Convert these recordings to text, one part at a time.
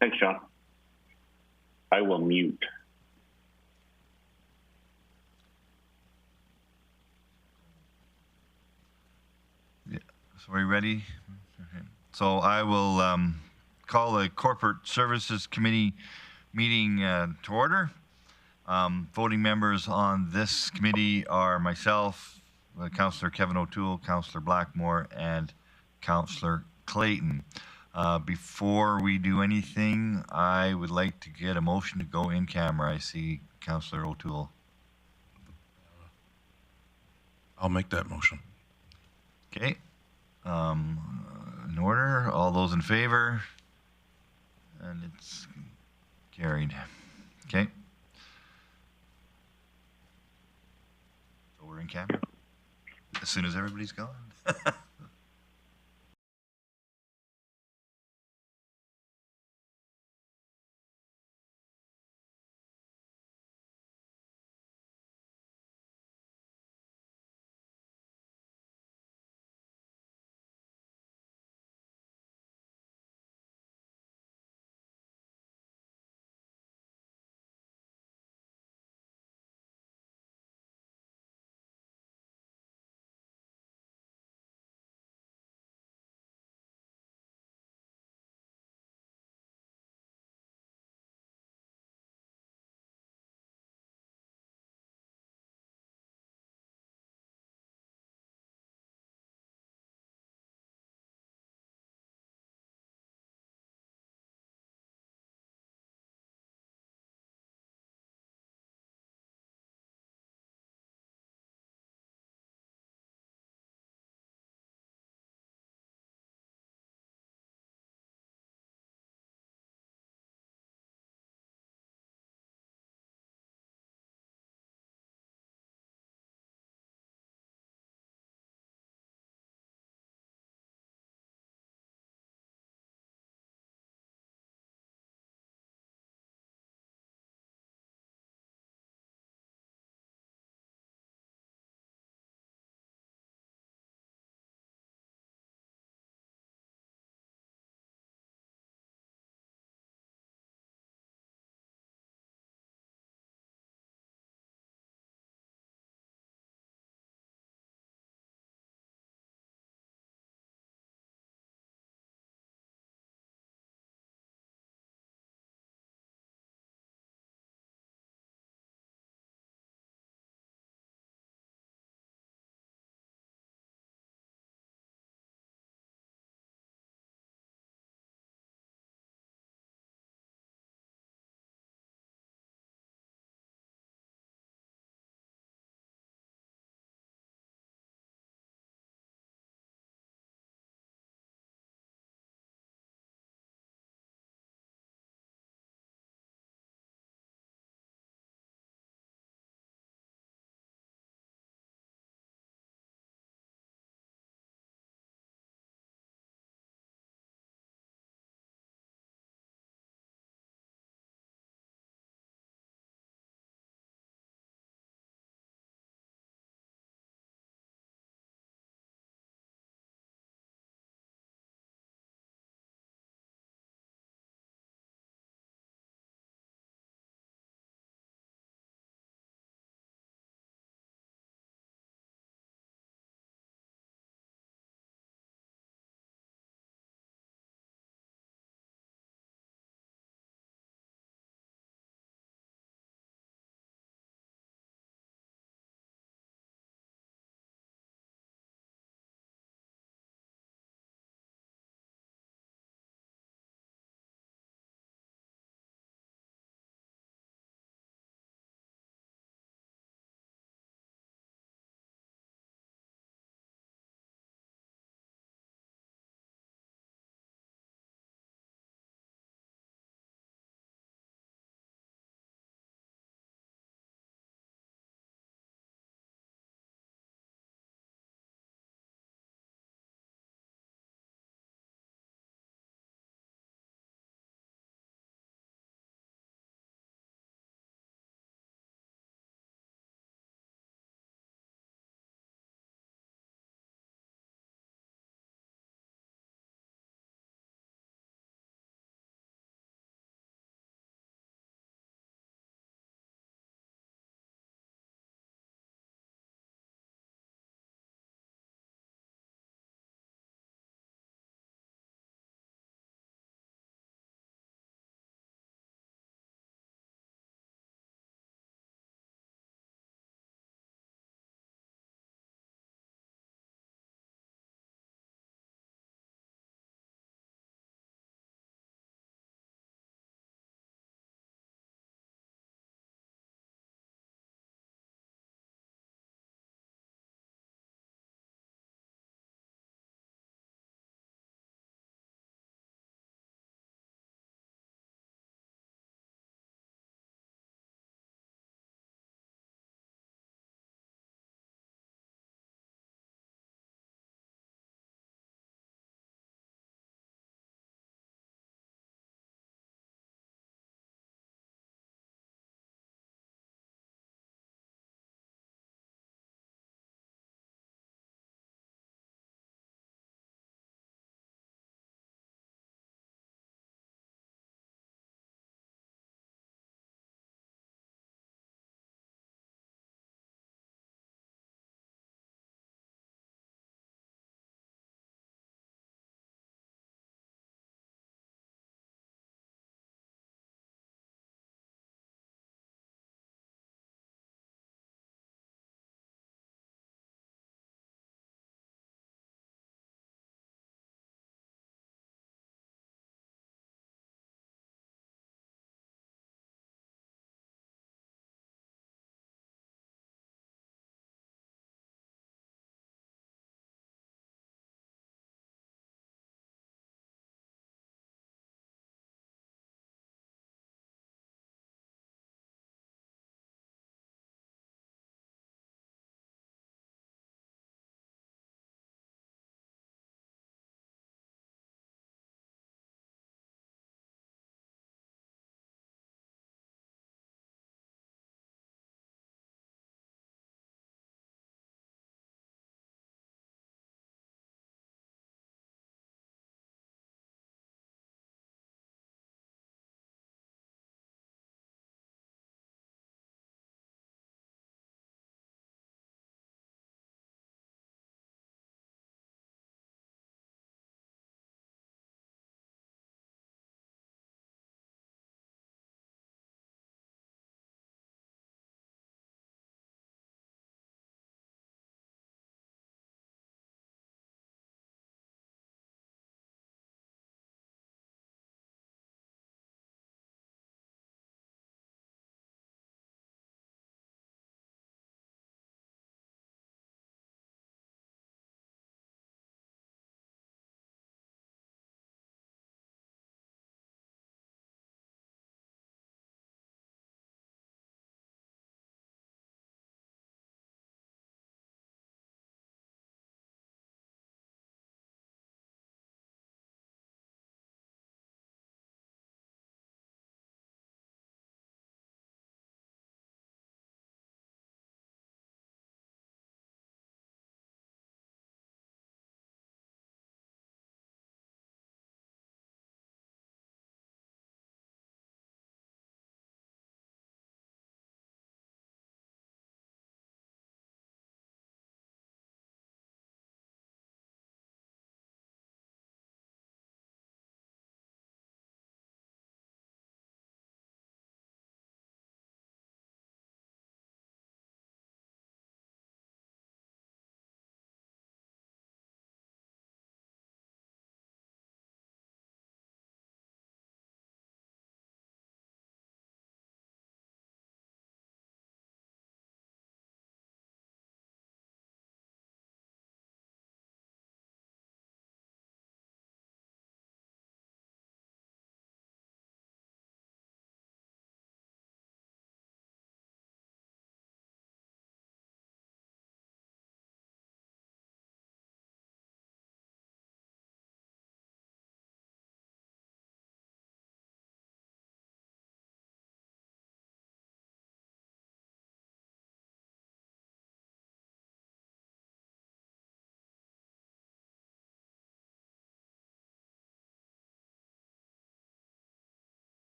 Thanks, Sean. I will mute. Yeah. So are you ready? Okay. So I will call the Corporate Services Committee meeting to order. Voting members on this committee are myself, Councillor Kevin O'Toole, Councillor Blackmore, and Councillor Clayton. Before we do anything, I would like to get a motion to go in camera. I see Councillor O'Toole. I'll make that motion. Okay. In order, all those in favor? And it's carried. Okay. So we're in camera as soon as everybody's gone.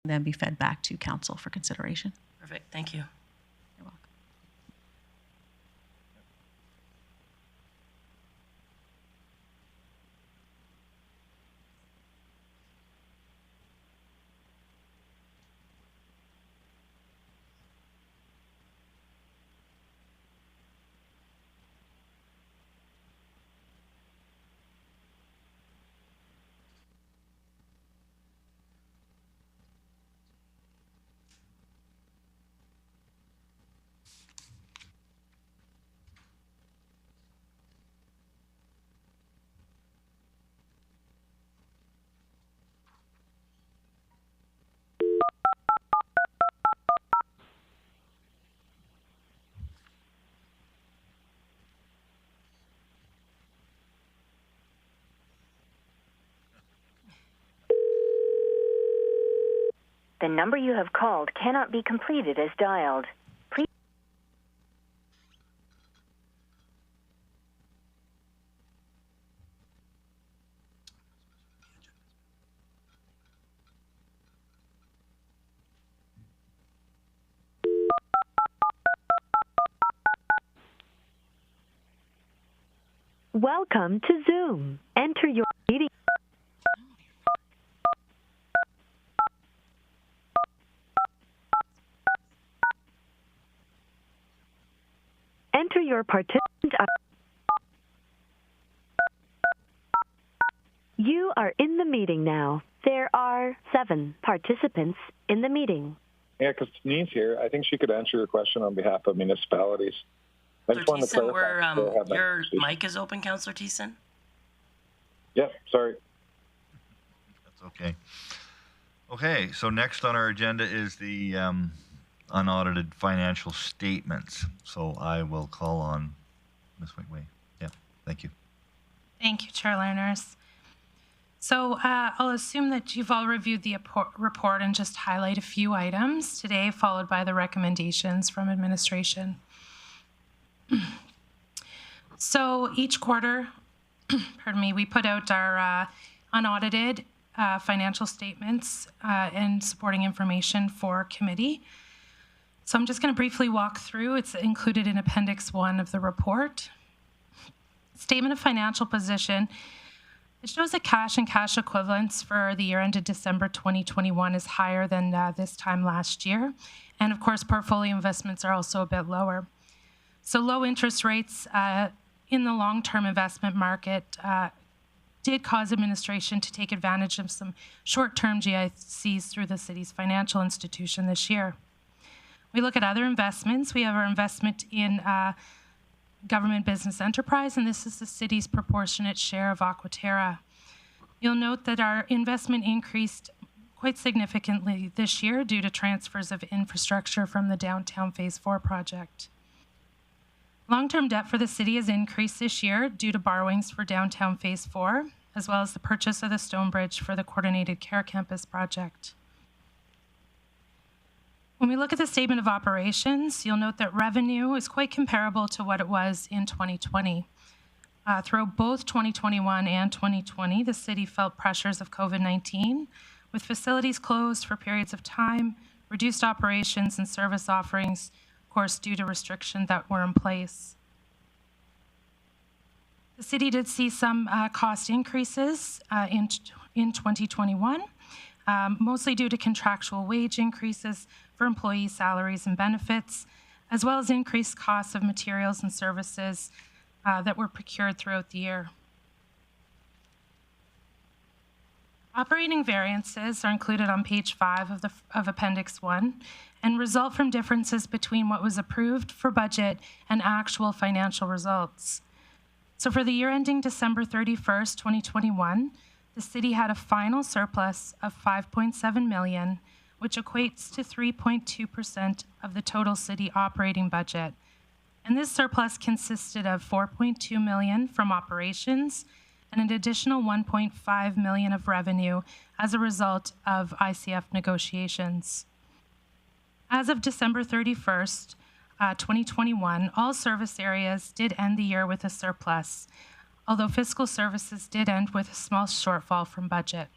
then be fed back to council for consideration. Perfect. Thank you. You're welcome. The number you have called cannot be completed as dialed. Please. Welcome to Zoom. Enter your meeting. Enter your participant. You are in the meeting now. There are 7 participants in the meeting. Yeah, because Tanine's here. I think she could answer your question on behalf of municipalities. I just wanted to Councillor clarify. Thiessen, your mic is open, Councillor Thiessen. Yep, sorry. That's okay. Okay, so next on our agenda is the unaudited financial statements. So I will call on Ms. Wigway. Yeah, thank you. Thank you, Chair Learners. So I'll assume that you've all reviewed the report and just highlight a few items today, followed by the recommendations from administration. So each quarter, pardon me, we put out our unaudited financial statements and supporting information for committee. So I'm just going to briefly walk through. It's included in Appendix 1 of the report. Statement of financial position. It shows that cash and cash equivalents for the year ended December 2021 is higher than this time last year. And of course, portfolio investments are also a bit lower. So low interest rates in the long-term investment market did cause administration to take advantage of some short-term GICs through the city's financial institution this year. We look at other investments. We have our investment in government business enterprise, and this is the city's proportionate share of Aquaterra. You'll note that our investment increased quite significantly this year due to transfers of infrastructure from the Downtown Phase 4 project. Long-term debt for the city has increased this year due to borrowings for Downtown Phase 4, as well as the purchase of the Stonebridge for the Coordinated Care Campus project. When we look at the statement of operations, you'll note that revenue is quite comparable to what it was in 2020. Throughout both 2021 and 2020, the city felt pressures of COVID-19, with facilities closed for periods of time, reduced operations and service offerings, of course, due to restrictions that were in place. The city did see some cost increases in 2021, mostly due to contractual wage increases for employee salaries and benefits, as well as increased costs of materials and services that were procured throughout the year. Operating variances are included on page 5 of Appendix 1 and result from differences between what was approved for budget and actual financial results. So for the year ending December 31st, 2021, the city had a final surplus of $5.7 million, which equates to 3.2% of the total city operating budget. And this surplus consisted of $4.2 million from operations and an additional $1.5 million of revenue as a result of ICF negotiations. As of December 31st, 2021, all service areas did end the year with a surplus, although fiscal services did end with a small shortfall from budget.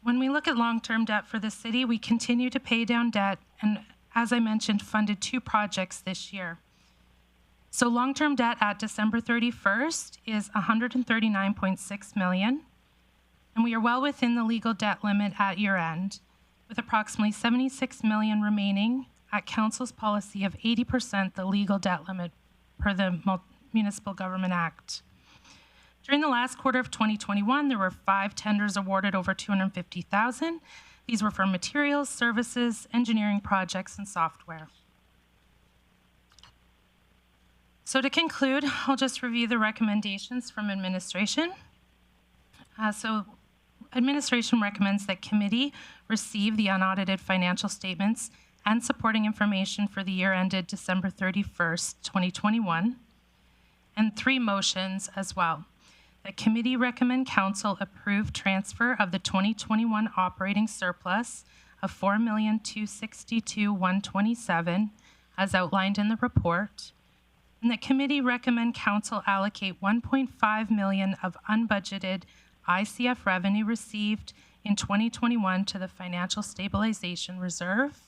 when we look at long-term debt for the city, we continue to pay down debt and, as I mentioned, funded 2 projects this year. So long-term debt at December 31st is $139.6 million, and we are well within the legal debt limit at year-end, with approximately $76 million remaining at Council's policy of 80% the legal debt limit per the Municipal Government Act. During the last quarter of 2021, there were 5 tenders awarded over $250,000. These were for materials, services, engineering projects, and software. So to conclude, I'll just review the recommendations from administration. Administration recommends that committee receive the unaudited financial statements and supporting information for the year ended December 31st, 2021, and 3 motions as well. That committee recommend council approve transfer of the 2021 operating surplus of $4,262,127 as outlined in the report, and that committee recommend council allocate $1.5 million of unbudgeted ICF revenue received in 2021 to the Financial Stabilization Reserve.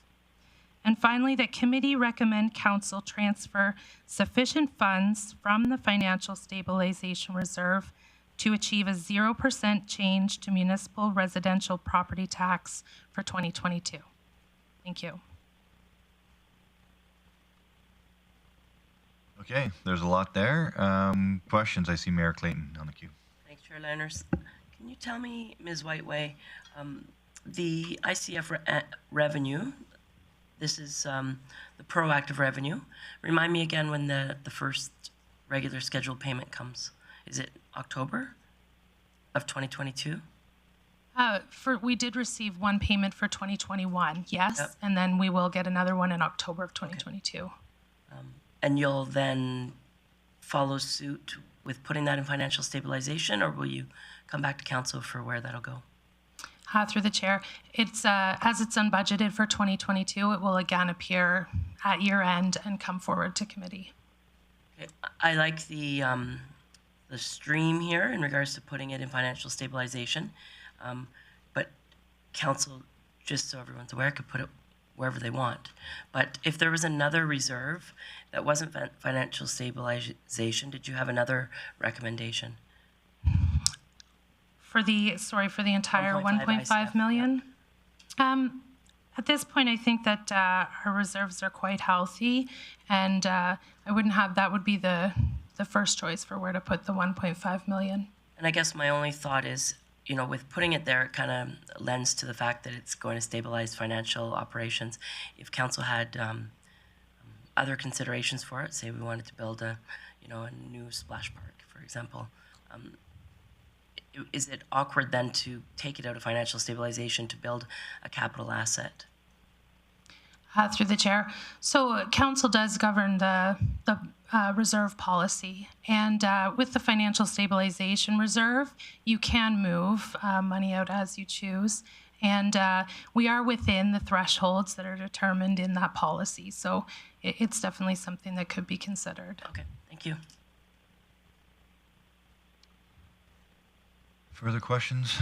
And finally, that committee recommend council transfer sufficient funds from the Financial Stabilization Reserve to achieve a 0% change to municipal residential property tax for 2022. Thank you. Okay, there's a lot there. Questions? I see Mayor Clayton on the queue. Thanks, Chair Lenners. Can you tell me, Ms. Whiteway, the ICF revenue, this is the proactive revenue. Remind me again when the first regular scheduled payment comes. Is it October of 2022? We did receive 1 payment for 2021, yes, Yep. and then we will get another one in October of 2022. And you'll then follow suit with putting that in financial stabilization, or will you come back to council for where that'll go? Through the chair, it's as it's unbudgeted for 2022, it will again appear at year end and come forward to committee. Okay. I like the stream here in regards to putting it in financial stabilization, but council, just so everyone's aware, could put it wherever they want. But if there was another reserve that wasn't financial stabilization, did you have another recommendation? For the entire 1.5 million? At this point, I think that our reserves are quite healthy, and that would be the first choice for where to put the 1.5 million. And I guess my only thought is, with putting it there, it kind of lends to the fact that it's going to stabilize financial operations. If council had other considerations for it, say we wanted to build a new splash park, for example, is it awkward then to take it out of financial stabilization to build a capital asset? Through the chair. So council does govern the reserve policy, and with the financial stabilization reserve, you can move money out as you choose, and we are within the thresholds that are determined in that policy. So it's definitely something that could be considered. Okay, thank you. Further questions?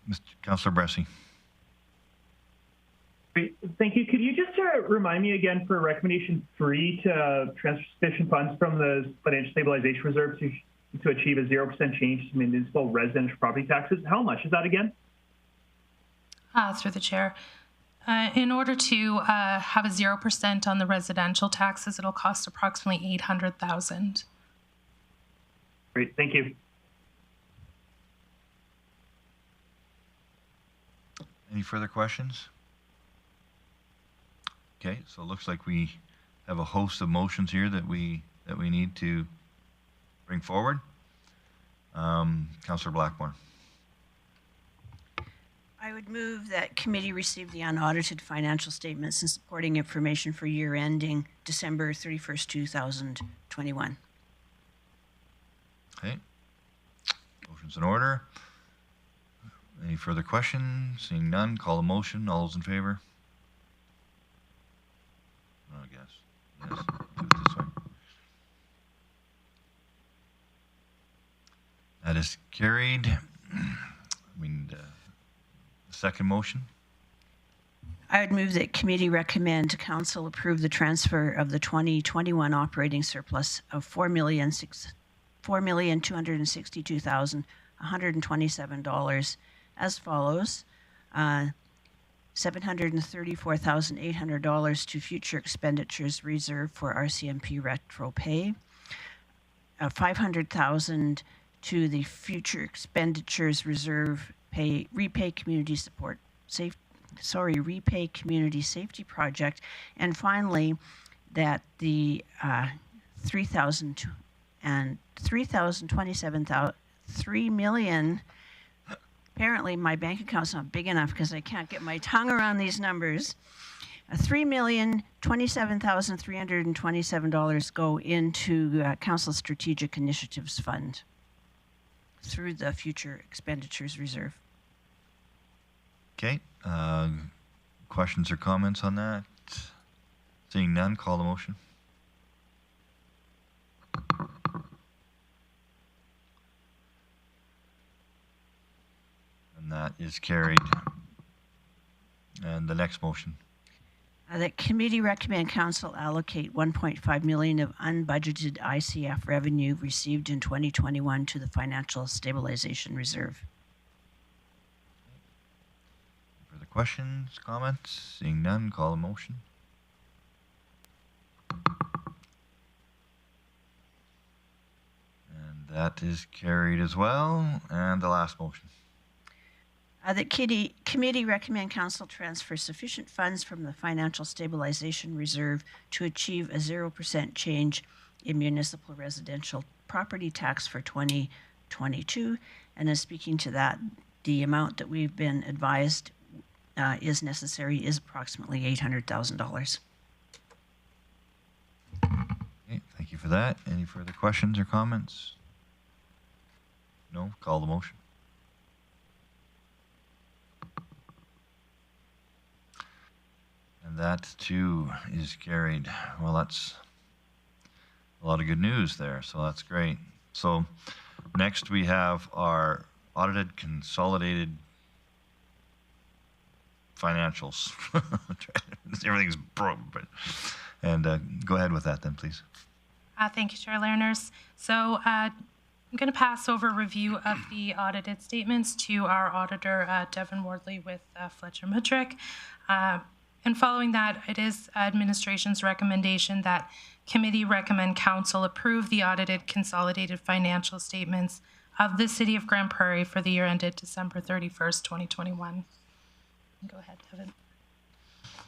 Mr. Councillor Bressy. Great. Thank you. Could you just remind me again for recommendation 3 to transfer sufficient funds from the Financial Stabilization Reserve to achieve a 0% change to municipal residential property taxes? How much is that again? Through the chair. In order to have a 0% on the residential taxes, it'll cost approximately $800,000. Great. Thank you. Any further questions? Okay, so it looks like we have a host of motions here that we need to bring forward. Councillor Blackmore. I would move that committee receive the unaudited financial statements and supporting information for year ending December 31st, 2021. Okay. Motion's in order. Any further questions? Seeing none, call a motion. All those in favor? I guess. Yes. Do it this way. That is carried. second motion? I would move that committee recommend council approve the transfer of the 2021 operating surplus of $4,262,127 as follows. $734,800 to future expenditures reserved for RCMP retro pay. $500,000 to the future expenditures reserve repay community community safety project, and finally that the 3 million. Apparently my bank account's not big enough because I can't get my tongue around these numbers. $3,027,327 go into Council Strategic Initiatives Fund through the future expenditures reserve. Okay. Questions or comments on that? Seeing none, call the motion. And that is carried. And the next motion. That committee recommend council allocate $1.5 million of unbudgeted ICF revenue received in 2021 to the Financial Stabilization Reserve. Further questions, comments? Seeing none, call the motion. And that is carried as well. And the last motion. That committee recommend council transfer sufficient funds from the Financial Stabilization Reserve to achieve a 0% change in municipal residential property tax for 2022. And as speaking to that, the amount that we've been advised is necessary is approximately $800,000. Okay, thank you for that. Any further questions or comments? No? Call the motion. And that too is carried. Well, that's a lot of good news there, so that's great. So next we have our audited consolidated financials. Everything's broke, but go ahead with that then, please. Thank you, Chair Learners. So I'm going to pass over review of the audited statements to our auditor, Devin Wardley with Fletcher. And following that, it is administration's recommendation that committee recommend council approve the audited consolidated financial statements of the City of Grande Prairie for the year ended December 31st, 2021. Go ahead, Devin.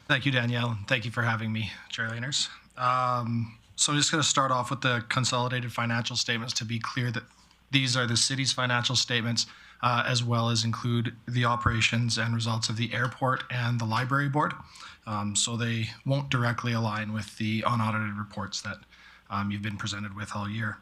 Thank you, Danielle. Thank you for having me, Chair Learners. So I'm just going to start off with the consolidated financial statements to be clear that these are the city's financial statements as well as include the operations and results of the airport and the library board. So they won't directly align with the unaudited reports that you've been presented with all year.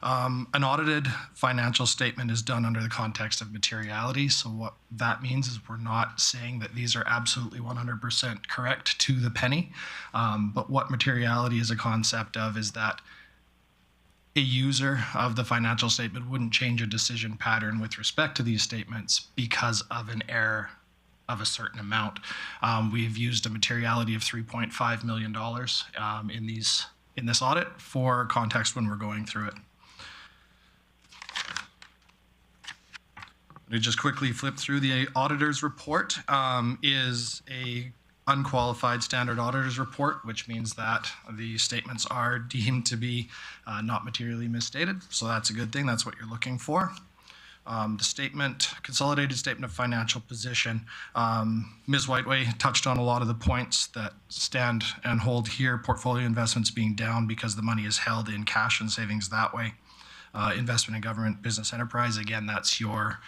An audited financial statement is done under the context of materiality. So what that means is we're not saying that these are absolutely 100% correct to the penny. But what materiality is a concept of is that a user of the financial statement wouldn't change a decision pattern with respect to these statements because of an error of a certain amount. We've used a materiality of $3.5 million in this audit for context when we're going through it. To just quickly flip through the auditor's report is a unqualified standard auditor's report, which means that the statements are deemed to be not materially misstated. So that's a good thing. That's what you're looking for. The consolidated statement of financial position, Ms. Whiteway touched on a lot of the points that stand and hold here. Portfolio investments being down because the money is held in cash and savings that way. Investment in government business enterprise, again, that's your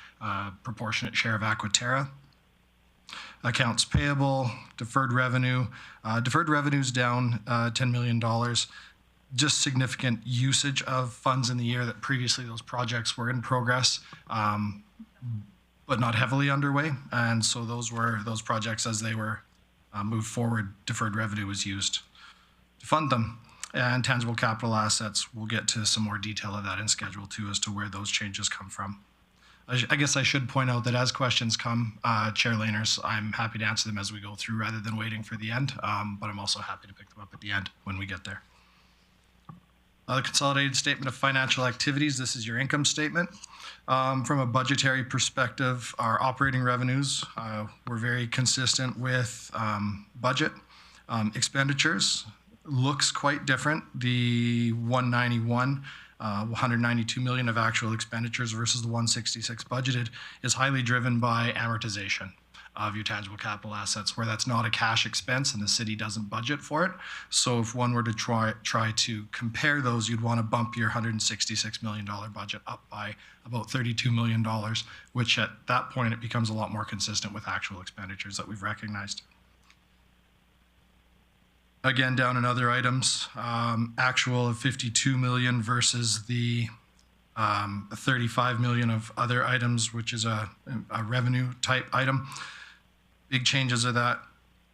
proportionate share of Aquaterra. Accounts payable, deferred revenue. Deferred revenue is down $10 million. Just significant usage of funds in the year that previously those projects were in progress, but not heavily underway. And so those projects as they were moved forward, deferred revenue was used to fund them. And tangible capital assets, we'll get to some more detail of that in Schedule 2 as to where those changes come from. I guess I should point out that as questions come, Chair Laners, I'm happy to answer them as we go through rather than waiting for the end, but I'm also happy to pick them up at the end when we get there. The consolidated statement of financial activities, this is your income statement. From a budgetary perspective, our operating revenues were very consistent with budget. Expenditures looks quite different. The 192 million of actual expenditures versus the 166 budgeted is highly driven by amortization of your tangible capital assets, where that's not a cash expense and the city doesn't budget for it. So if one were to try to compare those, you'd want to bump your $166 million budget up by about $32 million, which at that point it becomes a lot more consistent with actual expenditures that we've recognized. Again, down in other items, actual of 52 million versus the 35 million of other items, which is a revenue type item. Big changes are that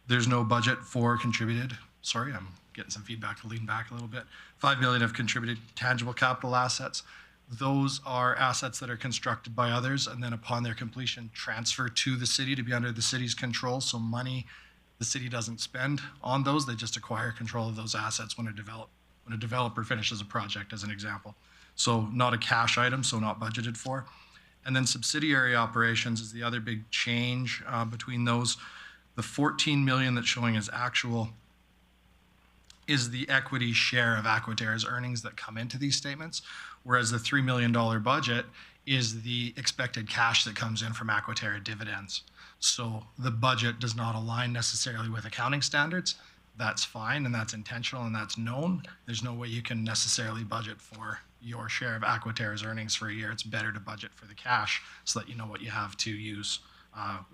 there's no budget for contributed. Sorry, I'm getting some feedback to lean back a little bit. 5 million of contributed tangible capital assets. Those are assets that are constructed by others and then upon their completion transfer to the city to be under the city's control. So money the city doesn't spend on those, they just acquire control of those assets when a developer finishes a project, as an example. So not a cash item, so not budgeted for. And then subsidiary operations is the other big change between those. The 14 million that's showing as actual is the equity share of Aquaterra's earnings that come into these statements, whereas the $3 million budget is the expected cash that comes in from Aquaterra dividends. So the budget does not align necessarily with accounting standards. That's fine, and that's intentional, and that's known. There's no way you can necessarily budget for your share of Aquaterra's earnings for a year. It's better to budget for the cash so that you know what you have to use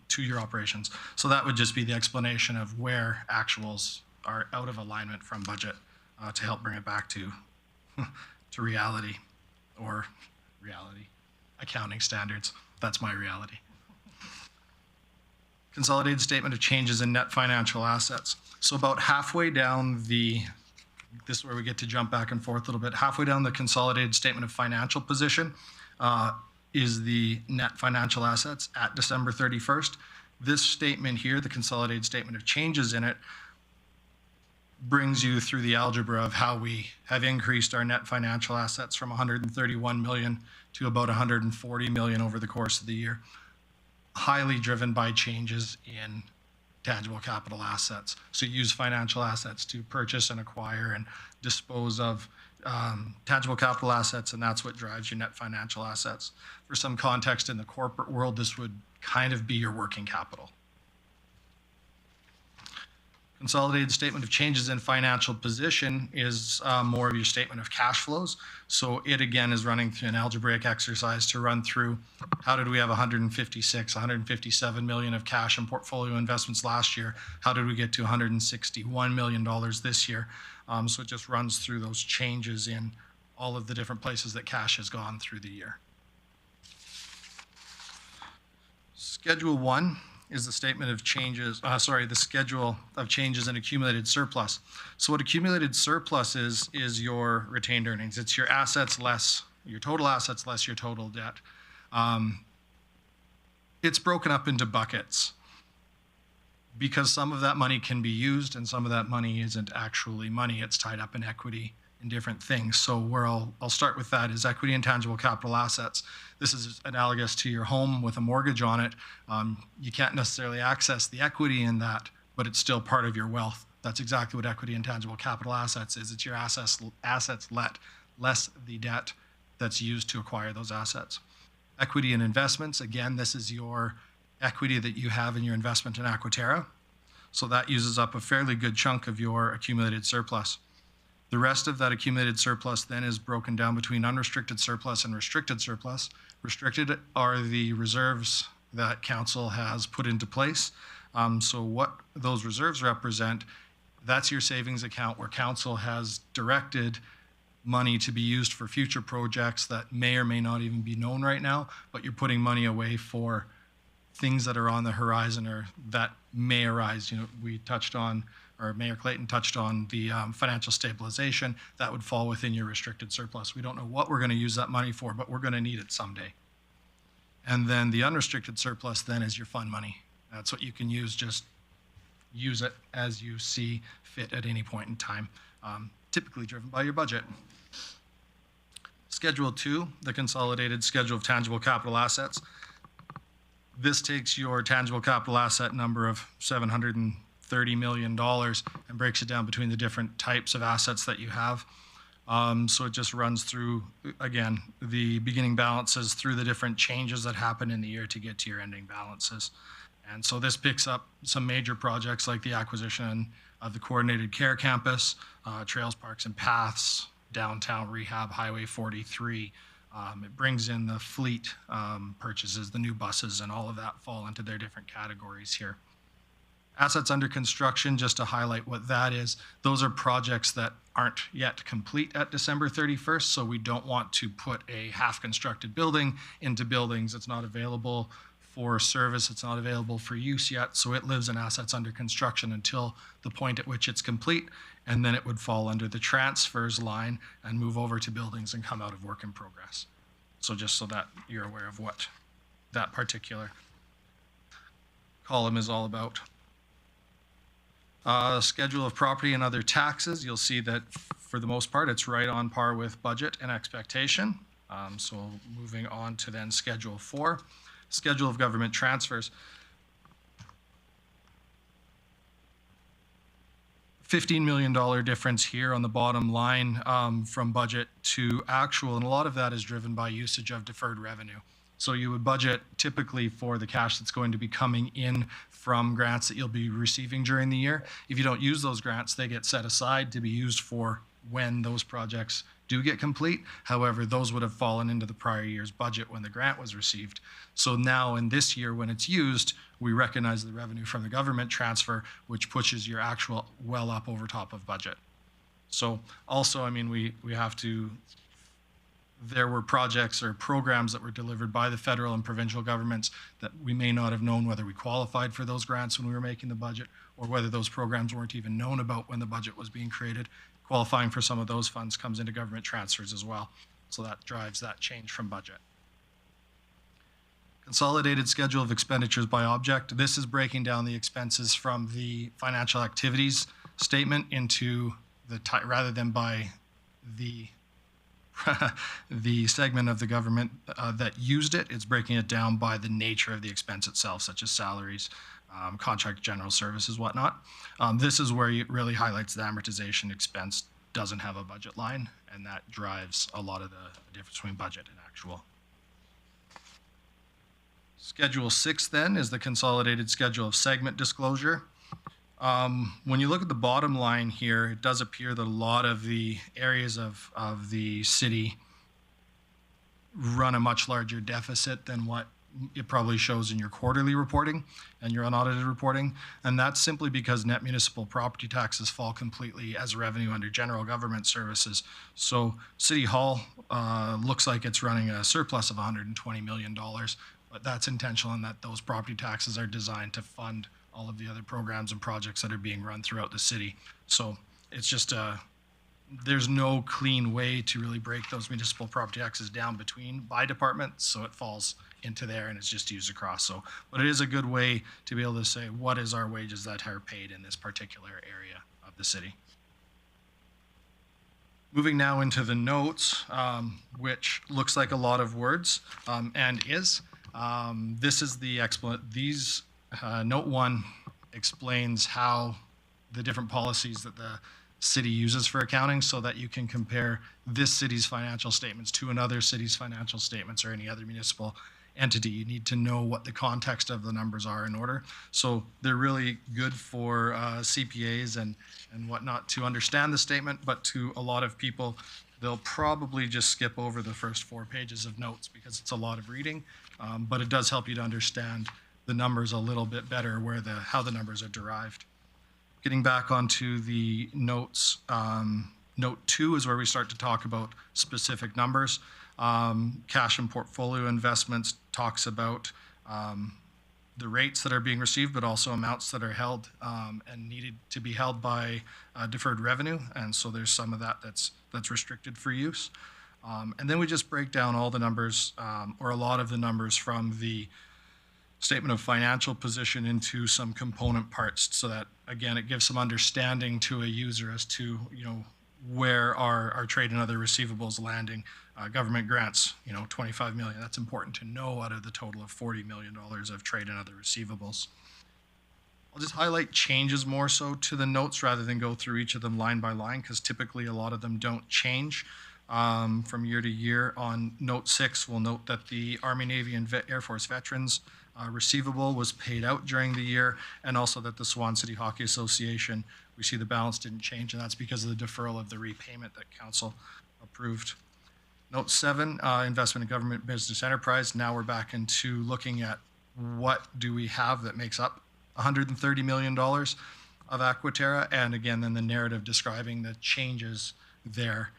to your operations. So that would just be the explanation of where actuals are out of alignment from budget to help bring it back to to reality, or reality, accounting standards. That's my reality. Consolidated statement of changes in net financial assets. So about halfway down this is where we get to jump back and forth a little bit. Halfway down the consolidated statement of financial position is the net financial assets at December 31st. This statement here, the consolidated statement of changes in it, brings you through the algebra of how we have increased our net financial assets from 131 million to about 140 million over the course of the year. Highly driven by changes in tangible capital assets. So you use financial assets to purchase and acquire and dispose of tangible capital assets, and that's what drives your net financial assets. For some context in the corporate world, this would kind of be your working capital. Consolidated statement of changes in financial position is more of your statement of cash flows. So it again is running through an algebraic exercise to run through how did we have 157 million of cash and portfolio investments last year? How did we get to $161 million this year? So it just runs through those changes in all of the different places that cash has gone through the year. Schedule 1 is the statement of changes, the schedule of changes in accumulated surplus. So what accumulated surplus is your retained earnings. It's your assets less, your total assets less your total debt. It's broken up into buckets because some of that money can be used and some of that money isn't actually money. It's tied up in equity in different things. So where I'll start with that is equity and tangible capital assets. This is analogous to your home with a mortgage on it. You can't necessarily access the equity in that, but it's still part of your wealth. That's exactly what equity and tangible capital assets is. It's your assets less the debt that's used to acquire those assets. Equity and investments, again, this is your equity that you have in your investment in Aquaterra. So that uses up a fairly good chunk of your accumulated surplus. The rest of that accumulated surplus then is broken down between unrestricted surplus and restricted surplus. Restricted are the reserves that council has put into place. So what those reserves represent, that's your savings account where council has directed money to be used for future projects that may or may not even be known right now, but you're putting money away for things that are on the horizon or that may arise. You know, we touched on, or Mayor Clayton touched on the financial stabilization. That would fall within your restricted surplus. We don't know what we're going to use that money for, but we're going to need it someday. And then the unrestricted surplus then is your fund money. That's what you can use, just use it as you see fit at any point in time, typically driven by your budget. Schedule 2, the consolidated schedule of tangible capital assets. This takes your tangible capital asset number of $730 million and breaks it down between the different types of assets that you have. So it just runs through, again, the beginning balances through the different changes that happen in the year to get to your ending balances. And so this picks up some major projects like the acquisition of the Coordinated Care Campus, Trails, Parks and Paths, Downtown Rehab, Highway 43. It brings in the fleet purchases, the new buses, and all of that fall into their different categories here. Assets under construction, just to highlight what that is, those are projects that aren't yet complete at December 31st, so we don't want to put a half-constructed building into buildings. It's not available for service, it's not available for use yet, so it lives in assets under construction until the point at which it's complete, and then it would fall under the transfers line and move over to buildings and come out of work in progress. So just so that you're aware of what that particular column is all about. Schedule of property and other taxes, you'll see that for the most part it's right on par with budget and expectation. So moving on to then Schedule 4, Schedule of government transfers. $15 million difference here on the bottom line from budget to actual, and a lot of that is driven by usage of deferred revenue. So you would budget typically for the cash that's going to be coming in from grants that you'll be receiving during the year. If you don't use those grants, they get set aside to be used for when those projects do get complete. However, those would have fallen into the prior year's budget when the grant was received. So now in this year, when it's used, we recognize the revenue from the government transfer, which pushes your actual well up over top of budget. So also, I mean, we have to, there were projects or programs that were delivered by the federal and provincial governments that we may not have known whether we qualified for those grants when we were making the budget, or whether those programs weren't even known about when the budget was being created. Qualifying for some of those funds comes into government transfers as well. So that drives that change from budget. Consolidated schedule of expenditures by object. This is breaking down the expenses from the financial activities statement into the, rather than by the the segment of the government that used it, it's breaking it down by the nature of the expense itself, such as salaries, contract general services, whatnot. This is where it really highlights the amortization expense doesn't have a budget line, and that drives a lot of the difference between budget and actual. Schedule 6 then is the consolidated schedule of segment disclosure. When you look at the bottom line here, it does appear that a lot of the areas of the city run a much larger deficit than what it probably shows in your quarterly reporting and your unaudited reporting. And that's simply because net municipal property taxes fall completely as revenue under general government services. So City Hall looks like it's running a surplus of $120 million, but that's intentional in that those property taxes are designed to fund all of the other programs and projects that are being run throughout the city. So it's just there's no clean way to really break those municipal property taxes down by departments, so it falls into there and it's just used across. So, but it is a good way to be able to say what is our wages that are paid in this particular area of the city. Moving now into the notes, which looks like a lot of words and is. This is the these. Note 1 explains how the different policies that the city uses for accounting so that you can compare this city's financial statements to another city's financial statements or any other municipal entity. You need to know what the context of the numbers are in order. So they're really good for CPAs and whatnot to understand the statement, but to a lot of people, they'll probably just skip over the first 4 pages of notes because it's a lot of reading, but it does help you to understand the numbers a little bit better, where how the numbers are derived. Getting back onto the notes, note 2 is where we start to talk about specific numbers. Cash and portfolio investments talks about the rates that are being received, but also amounts that are held and needed to be held by deferred revenue. And so there's some of that that's restricted for use. And then we just break down all the numbers, or a lot of the numbers from the statement of financial position into some component parts, so that, again, it gives some understanding to a user as to, where our trade and other receivables landing. Government grants, 25 million. That's important to know out of the total of $40 million of trade and other receivables. I'll just highlight changes more so to the notes rather than go through each of them line by line, because typically a lot of them don't change from year to year. On note 6, we'll note that the Army, Navy, and Air Force veterans receivable was paid out during the year, and also that the Swan City Hockey Association, we see the balance didn't change, and that's because of the deferral of the repayment that council approved. Note 7, investment in government business enterprise. Now we're back into looking at what do we have that makes up $130 million of Aquaterra, and again, then the narrative describing the changes there.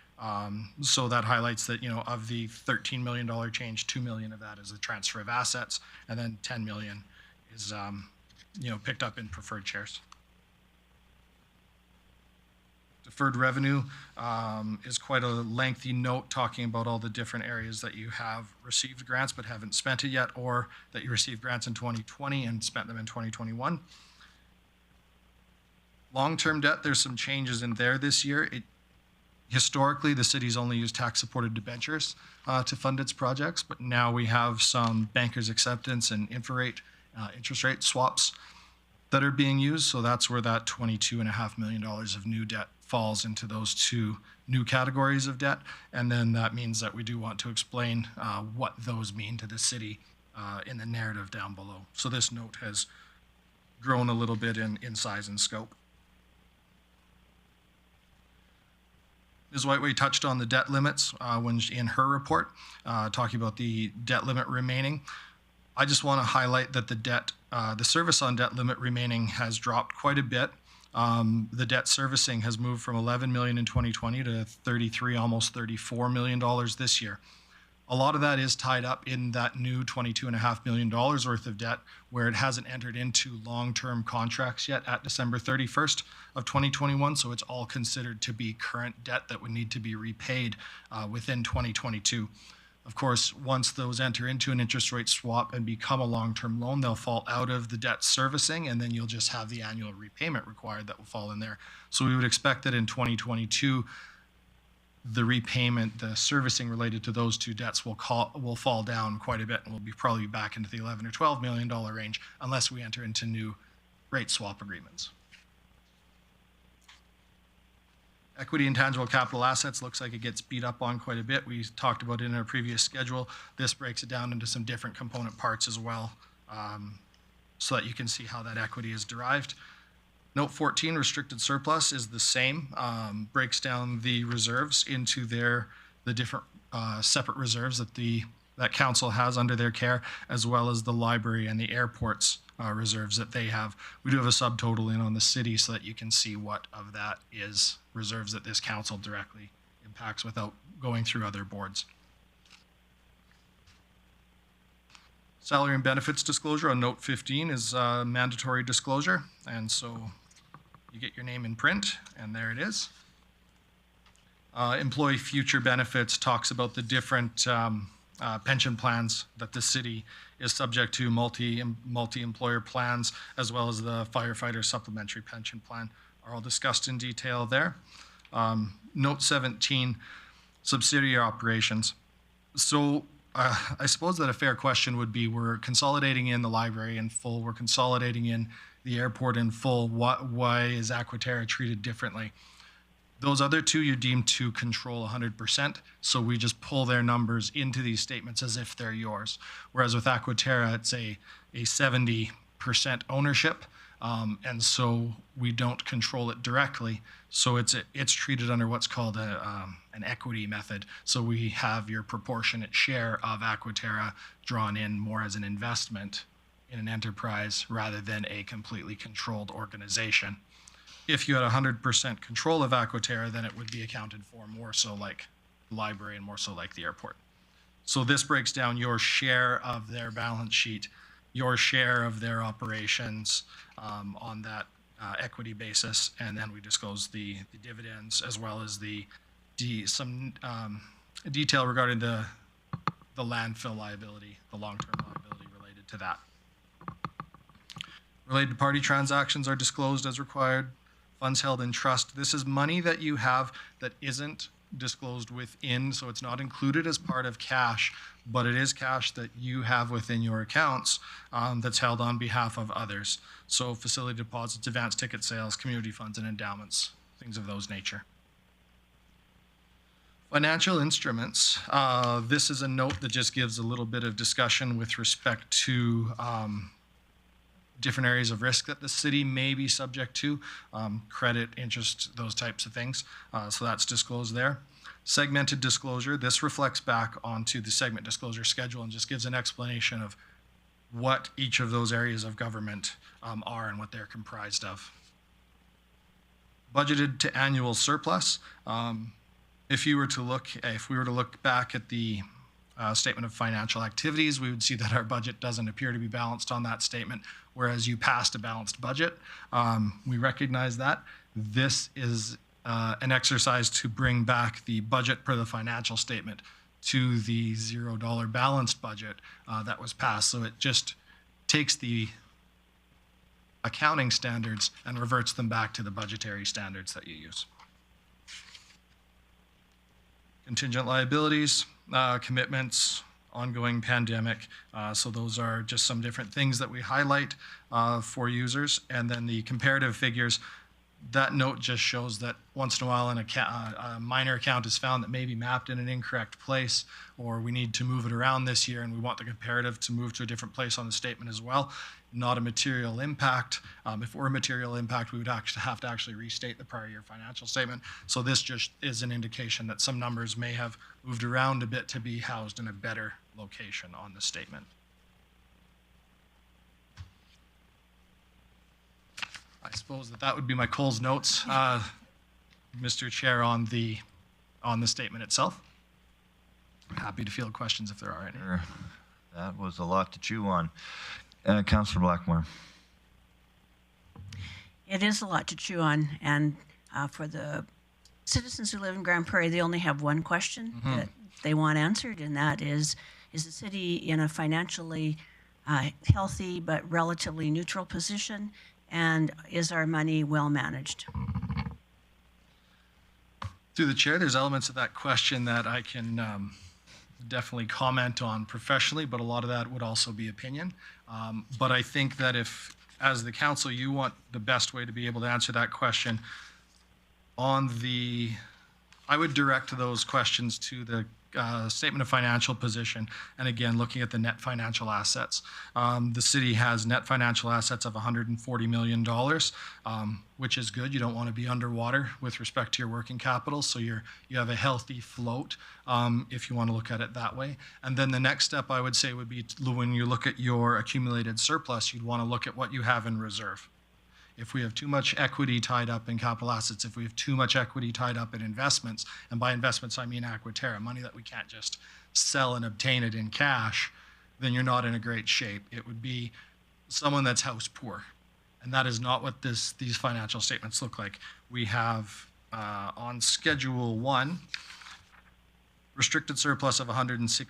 So that highlights that, of the $13 million change, $2 million of that is a transfer of assets, and then $10 million is, picked up in preferred shares. Deferred revenue is quite a lengthy note talking about all the different areas that you have received grants but haven't spent it yet, or that you received grants in 2020 and spent them in 2021. Long-term debt, there's some changes in there this year. Historically, the city's only used tax-supported debentures to fund its projects, but now we have some bankers' acceptance and interest rate swaps that are being used. So that's where that $22.5 million of new debt falls into those two new categories of debt. And then that means that we do want to explain what those mean to the city in the narrative down below. So this note has grown a little bit in size and scope. Ms. Whiteway touched on the debt limits when in her report, talking about the debt limit remaining. I just want to highlight that the service on debt limit remaining has dropped quite a bit. The debt servicing has moved from 11 million in 2020 to 33, almost $34 million this year. A lot of that is tied up in that new $22.5 million worth of debt, where it hasn't entered into long-term contracts yet at December 31st of 2021. So it's all considered to be current debt that would need to be repaid within 2022. Of course, once those enter into an interest rate swap and become a long-term loan, they'll fall out of the debt servicing, and then you'll just have the annual repayment required that will fall in there. So we would expect that in 2022, the repayment, the servicing related to those two debts will fall down quite a bit, and we'll be probably back into the $11 or $12 million range unless we enter into new rate swap agreements. Equity and tangible capital assets looks like it gets beat up on quite a bit. We talked about it in our previous schedule. This breaks it down into some different component parts as well, so that you can see how that equity is derived. Note 14, restricted surplus, is the same, breaks down the reserves into the different separate reserves that council has under their care, as well as the library and the airport's reserves that they have. We do have a subtotal in on the city so that you can see what of that is reserves that this council directly impacts without going through other boards. Salary and benefits disclosure on note 15 is mandatory disclosure, and so you get your name in print, and there it is. Employee future benefits talks about the different pension plans that the city is subject to, multi-employer plans, as well as the firefighter supplementary pension plan are all discussed in detail there. Note 17, subsidiary operations. So I suppose that a fair question would be, we're consolidating in the library in full, we're consolidating in the airport in full. Why is Aquaterra treated differently? Those other two you deem to control 100%, so we just pull their numbers into these statements as if they're yours. Whereas with Aquaterra, it's a 70% ownership, and so we don't control it directly. So it's treated under what's called an equity method. So we have your proportionate share of Aquaterra drawn in more as an investment in an enterprise rather than a completely controlled organization. If you had 100% control of Aquaterra, then it would be accounted for more so like the library and more so like the airport. So this breaks down your share of their balance sheet, your share of their operations on that equity basis, and then we disclose the dividends as well as some detail regarding the landfill liability, the long-term liability related to that. Related party transactions are disclosed as required. Funds held in trust. This is money that you have that isn't disclosed within, so it's not included as part of cash, but it is cash that you have within your accounts that's held on behalf of others. So facility deposits, advance ticket sales, community funds, and endowments, things of those nature. Financial instruments. This is a note that just gives a little bit of discussion with respect to different areas of risk that the city may be subject to, credit, interest, those types of things. So that's disclosed there. Segmented disclosure, this reflects back onto the segment disclosure schedule and just gives an explanation of what each of those areas of government are and what they're comprised of. Budgeted to annual surplus. If we were to look back at the statement of financial activities, we would see that our budget doesn't appear to be balanced on that statement, whereas you passed a balanced budget. We recognize that. This is an exercise to bring back the budget per the financial statement to the $0 balanced budget that was passed. So it just takes the accounting standards and reverts them back to the budgetary standards that you use. Contingent liabilities, commitments, ongoing pandemic. So those are just some different things that we highlight for users. And then the comparative figures, that note just shows that once in a while a minor account is found that may be mapped in an incorrect place, or we need to move it around this year and we want the comparative to move to a different place on the statement as well. Not a material impact. If it were a material impact, we would actually have to actually restate the prior year financial statement. So this just is an indication that some numbers may have moved around a bit to be housed in a better location on the statement. I suppose that would be my Coles notes, Mr. Chair, on the statement itself. Happy to field questions if there are any. Sure. That was a lot to chew on. Councillor Blackmore. It is a lot to chew on, and for the citizens who live in Grande Prairie, they only have one question that they want answered, and that is the city in a financially healthy but relatively neutral position, and is our money well managed? Through the chair, there's elements of that question that I can definitely comment on professionally, but a lot of that would also be opinion. But I think that if, as the council, you want the best way to be able to answer that question, I would direct those questions to the statement of financial position, and again, looking at the net financial assets. The city has net financial assets of $140 million, which is good. You don't want to be underwater with respect to your working capital, so you have a healthy float if you want to look at it that way. And then the next step I would say would be when you look at your accumulated surplus, you'd want to look at what you have in reserve. If we have too much equity tied up in capital assets, if we have too much equity tied up in investments, and by investments I mean Aquaterra, money that we can't just sell and obtain it in cash, then you're not in a great shape. It would be someone that's house poor. And that is not what these financial statements look like. We have on Schedule 1, restricted surplus of almost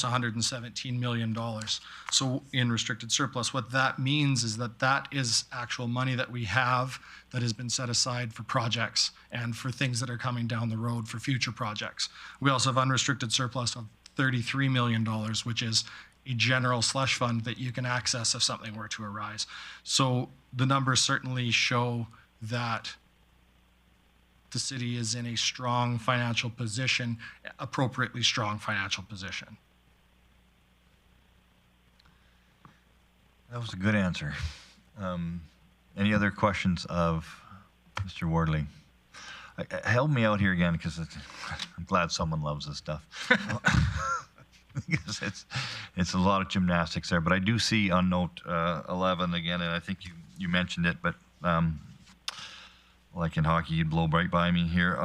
$117 million. So in restricted surplus, what that means is that is actual money that we have that has been set aside for projects and for things that are coming down the road for future projects. We also have unrestricted surplus of $33 million, which is a general slush fund that you can access if something were to arise. So the numbers certainly show that the city is in a strong financial position, appropriately strong financial position. That was a good answer. Any other questions of Mr. Wardley? Help me out here again, because I'm glad someone loves this stuff. Because it's a lot of gymnastics there. But I do see on note 11 again, and I think you mentioned it, but like in hockey, you'd blow right by me here.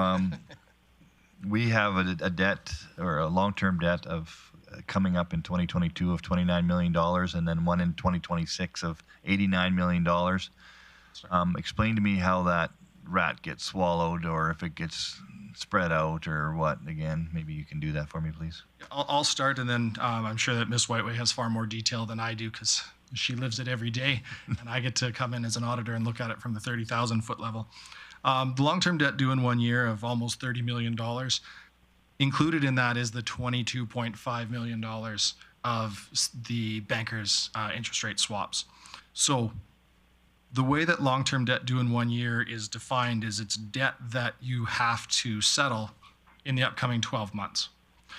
We have a debt, or a long-term debt of coming up in 2022 of $29 million, and then one in 2026 of $89 million. Explain to me how that rat gets swallowed, or if it gets spread out or what? Again, maybe you can do that for me, please. I'll start, and then I'm sure that Ms. Whiteway has far more detail than I do because she lives it every day, and I get to come in as an auditor and look at it from the 30,000-foot level. The long-term debt due in 1 year of almost $30 million. Included in that is the $22.5 million of the bankers' interest rate swaps. So the way that long-term debt due in 1 year is defined is it's debt that you have to settle in the upcoming 12 months.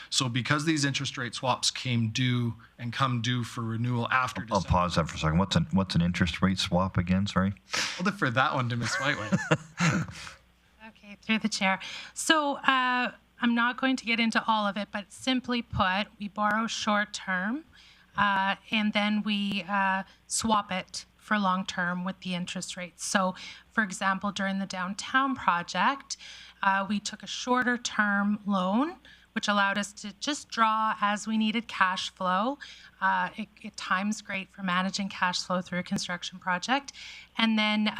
So because these interest rate swaps came due and come due for renewal after I'll December. pause that for a second. What's an interest rate swap again? Sorry. I'll defer that one to Ms. Whiteway. Okay, through the chair. So I'm not going to get into all of it, but simply put, we borrow short term and then we swap it for long term with the interest rates. So, for example, during the downtown project, we took a shorter term loan, which allowed us to just draw as we needed cash flow. It times great for managing cash flow through a construction project. And then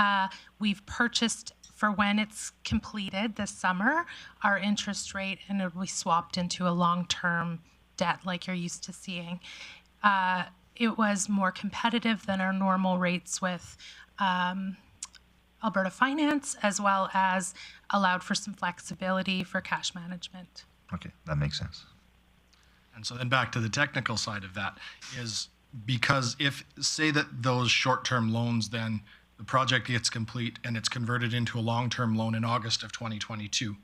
we've purchased, for when it's completed this summer, our interest rate, and it'll be swapped into a long-term debt like you're used to seeing. It was more competitive than our normal rates with Alberta Finance, as well as allowed for some flexibility for cash management. Okay, that makes sense. And so then back to the technical side of that is because if, say that those short-term loans, then the project gets complete and it's converted into a long-term loan in August of 2022.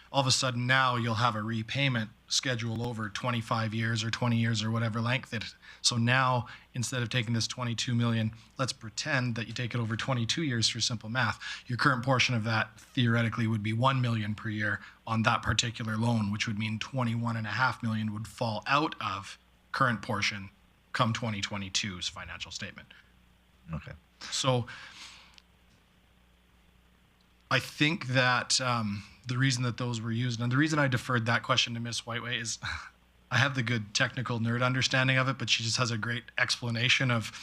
All of a sudden now you'll have a repayment schedule over 25 years or 20 years or whatever length it is. So now, instead of taking this 22 million, let's pretend that you take it over 22 years for simple math. Your current portion of that theoretically would be 1 million per year on that particular loan, which would mean 21.5 million would fall out of current portion come 2022's financial statement. Okay. So I think that the reason that those were used, and the reason I deferred that question to Ms. Whiteway is I have the good technical nerd understanding of it, but she just has a great explanation of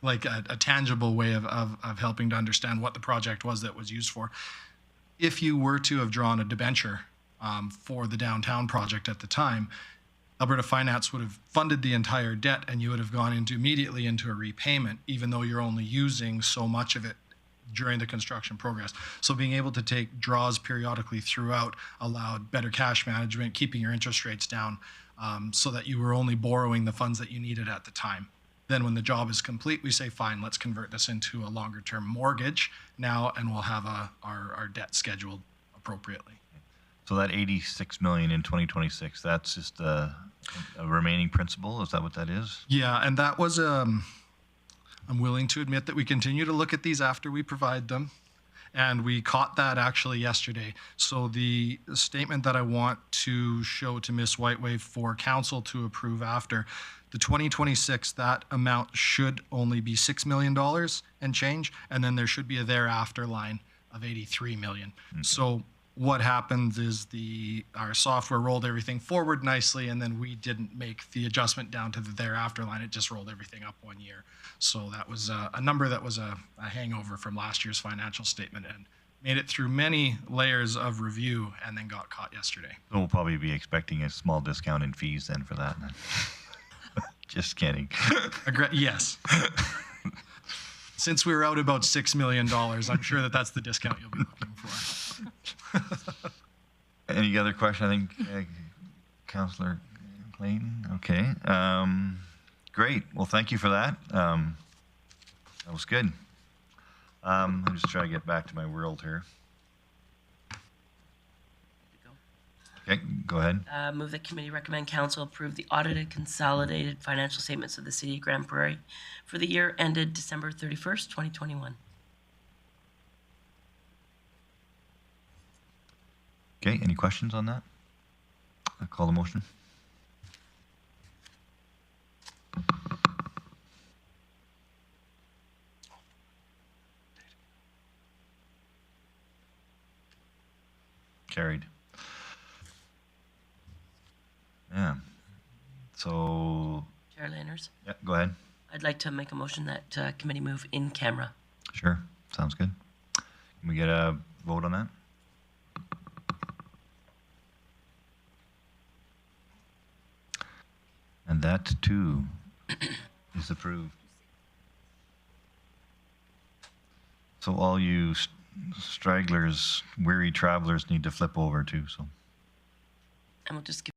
like a tangible way of helping to understand what the project was that was used for. If you were to have drawn a debenture for the downtown project at the time, Alberta Finance would have funded the entire debt and you would have gone immediately into a repayment, even though you're only using so much of it during the construction progress. So being able to take draws periodically throughout allowed better cash management, keeping your interest rates down so that you were only borrowing the funds that you needed at the time. Then when the job is complete, we say, fine, let's convert this into a longer term mortgage now and we'll have our debt scheduled appropriately. So that 86 million in 2026, that's just a remaining principal? Is that what that is? Yeah, and that was I'm willing to admit that we continue to look at these after we provide them, and we caught that actually yesterday. So the statement that I want to show to Ms. Whiteway for council to approve after, the 2026, that amount should only be $6 million and change, and then there should be a thereafter line of 83 million. Okay. So what happens is our software rolled everything forward nicely, and then we didn't make the adjustment down to the thereafter line. It just rolled everything up 1 year. So that was a number that was a hangover from last year's financial statement and made it through many layers of review and then got caught yesterday. So we'll probably be expecting a small discount in fees then for that. Just kidding. Yes. Since we were out about $6 million, I'm sure that that's the discount you'll be looking for. Any other question? I think Councillor Clayton. Okay. Great. Well, thank you for that. That was good. I'm just trying to get back to my world here. Okay, go ahead. Move that committee recommend council approve the audited consolidated financial statements of the city of Grande Prairie for the year ended December 31st, 2021. Okay, any questions on that? I'll call the motion. Carried. Yeah. So. Chair Lanners. Yeah, go ahead. I'd like to make a motion that committee move in camera. Sure. Sounds good. Can we get a vote on that? And that too is approved. So all you stragglers, weary travelers need to flip over too, so. And we'll just give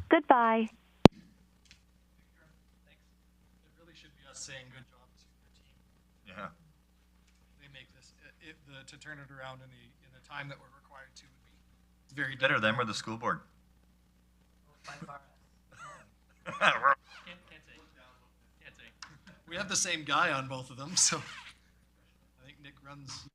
Goodbye. Thanks. It really should be us saying good job to your team. Yeah. They make this, to turn it around in the time that we're required to would be very Better difficult. them or the school board? By far. Can't say. Can't say. We have the same guy on both of them, so I think Nick runs.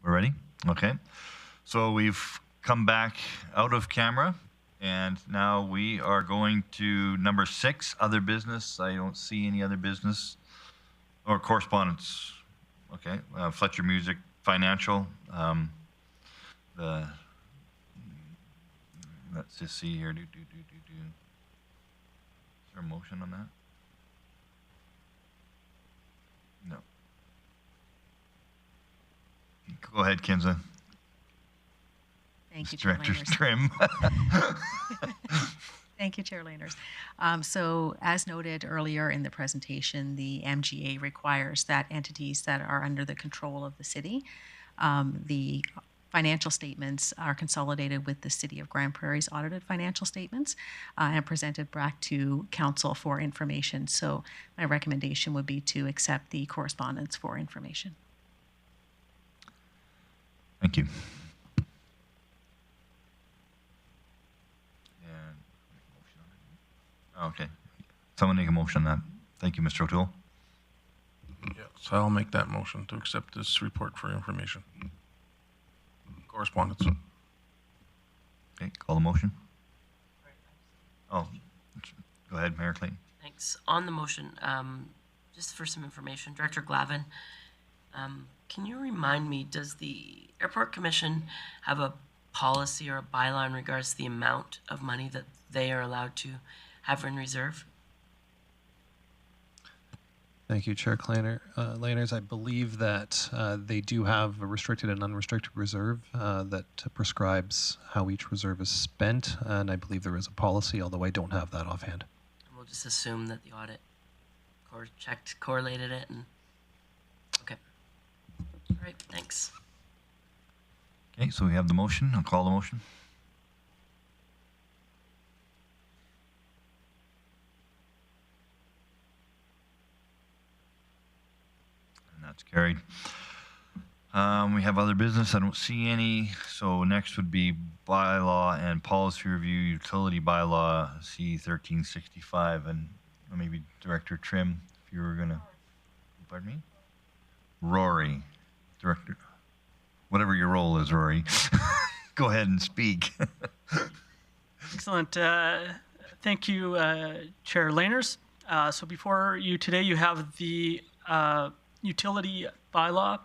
We're ready? Okay. So we've come back out of camera, and now we are going to number 6, other business. I don't see any other business or correspondence. Okay. Fletcher Music Financial. Let's just see here. Is there a motion on that? No. Go ahead, Kinza. Thank you, Chair Director's Landers. trim. Thank you, Chair Landers. So as noted earlier in the presentation, the MGA requires that entities that are under the control of the city, the financial statements are consolidated with the City of Grande Prairie's audited financial statements and presented back to Council for information. So my recommendation would be to accept the correspondence for information. Thank you. Okay. Someone make a motion on that. Thank you, Mr. O'Toole. Yes, I'll make that motion to accept this report for information. Correspondence. Okay, call the motion. Oh, go ahead, Mayor Clayton. Thanks. On the motion, just for some information, Director Glavin, can you remind me, does the Airport Commission have a policy or a bylaw in regards to the amount of money that they are allowed to have in reserve? Thank you, Chair Landers. I believe that they do have a restricted and unrestricted reserve that prescribes how each reserve is spent, and I believe there is a policy, although I don't have that offhand. We'll just assume that the audit correlated it, and okay. All right, thanks. Okay, so we have the motion. I'll call the motion. That's carried. We have other business. I don't see any. So next would be bylaw and policy review, utility bylaw C1365, and maybe Director Trim, if you were gonna, pardon me? Rory, Director, whatever your role is, Rory. Go ahead and speak. Excellent. Thank you, Chair Laners. So before you today, you have the utility bylaw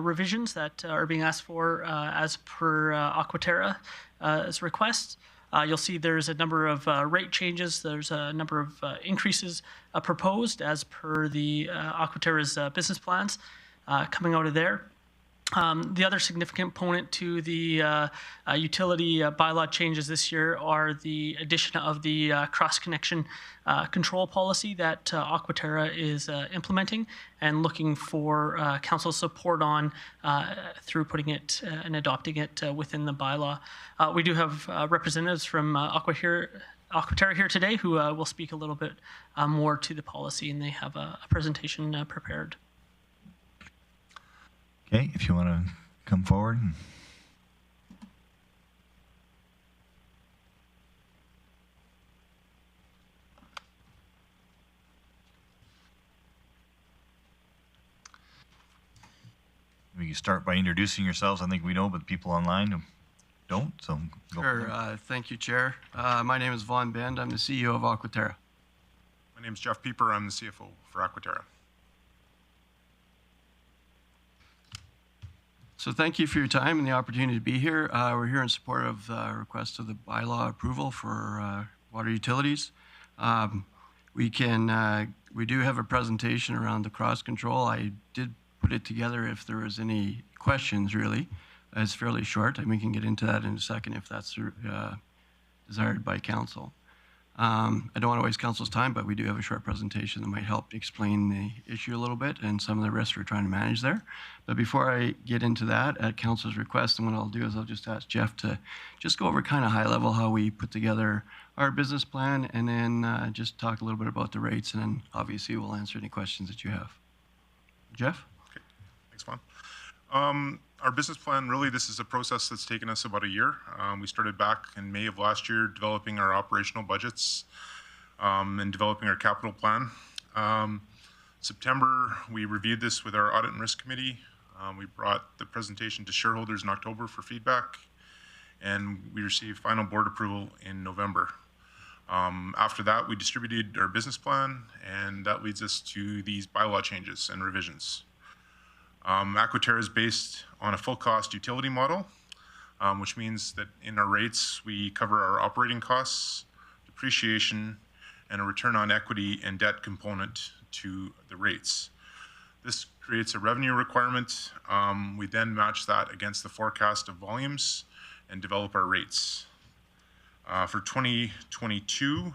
revisions that are being asked for as per Aquaterra's request. You'll see there's a number of rate changes. There's a number of increases proposed as per the Aquaterra's business plans coming out of there. The other significant component to the utility bylaw changes this year are the addition of the cross-connection control policy that Aquaterra is implementing and looking for council support on through putting it and adopting it within the bylaw. We do have representatives from Aquaterra here today who will speak a little bit more to the policy, and they have a presentation prepared. Okay, if you want to come forward. We can start by introducing yourselves. I think we know, but people online don't, so go. Sure. Thank you, Chair. My name is Vaughn Bend. I'm the CEO of Aquaterra. My name is Jeff Pieper. I'm the CFO for Aquaterra. So thank you for your time and the opportunity to be here. We're here in support of the request of the bylaw approval for water utilities. We do have a presentation around the cross control. I did put it together if there was any questions, really. It's fairly short, and we can get into that in a second if that's desired by council. I don't want to waste council's time, but we do have a short presentation that might help explain the issue a little bit and some of the risks we're trying to manage there. But before I get into that, at council's request, and what I'll do is I'll just ask Jeff to just go over kind of high level how we put together our business plan, and then just talk a little bit about the rates, and then obviously we'll answer any questions that you have. Jeff? Okay, thanks, Vaughn. Our business plan, really, this is a process that's taken us about a year. We started back in May of last year developing our operational budgets and developing our capital plan. September, we reviewed this with our Audit and Risk Committee. We brought the presentation to shareholders in October for feedback, and we received final board approval in November. After that, we distributed our business plan, and that leads us to these bylaw changes and revisions. Aquaterra is based on a full cost utility model, which means that in our rates, we cover our operating costs, depreciation, and a return on equity and debt component to the rates. This creates a revenue requirement. We then match that against the forecast of volumes and develop our rates. For 2022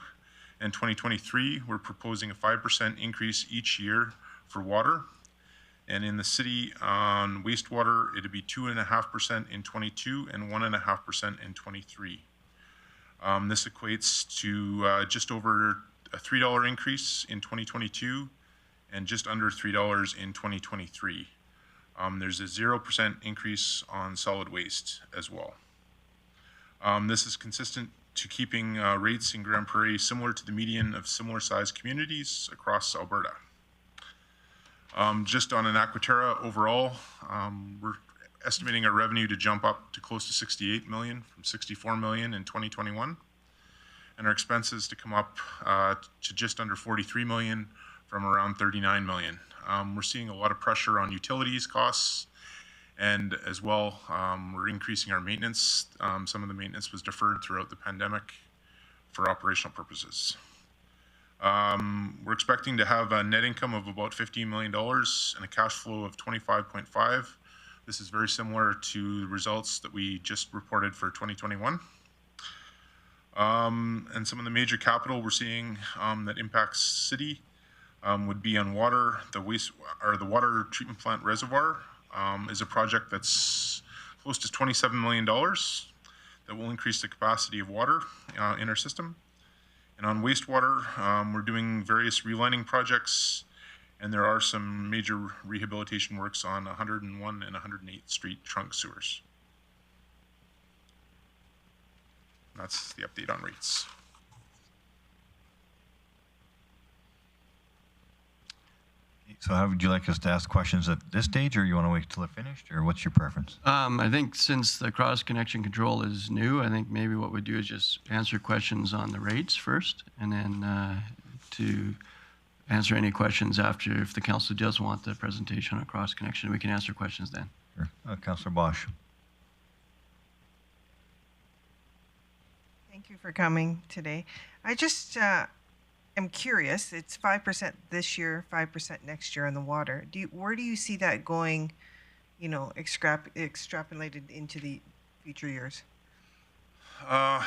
and 2023, we're proposing a 5% increase each year for water. And in the city on wastewater, it'd be 2.5% in 22 and 1.5% in 23. This equates to just over a $3 increase in 2022 and just under $3 in 2023. There's a 0% increase on solid waste as well. This is consistent to keeping rates in Grande Prairie similar to the median of similar sized communities across Alberta. Just on an Aquaterra overall, we're estimating our revenue to jump up to close to 68 million from 64 million in 2021, and our expenses to come up to just under 43 million from around 39 million. We're seeing a lot of pressure on utilities costs, and as well, we're increasing our maintenance. Some of the maintenance was deferred throughout the pandemic for operational purposes. We're expecting to have a net income of about $15 million and a cash flow of 25.5. This is very similar to the results that we just reported for 2021. And some of the major capital we're seeing that impacts city would be on water. The water treatment plant reservoir is a project that's close to $27 million that will increase the capacity of water in our system. And on wastewater, we're doing various relining projects, and there are some major rehabilitation works on 101 and 108th Street trunk sewers. That's the update on rates. So how would you like us to ask questions at this stage, or you want to wait till they're finished, or what's your preference? I think since the cross-connection control is new, I think maybe what we'd do is just answer questions on the rates first, and then to answer any questions after. If the council does want the presentation on cross-connection, we can answer questions then. Sure. Councillor Bosch. Thank you for coming today. I just am curious. It's 5% this year, 5% next year on the water. Where do you see that going you know, extrapolated into the future years? 5%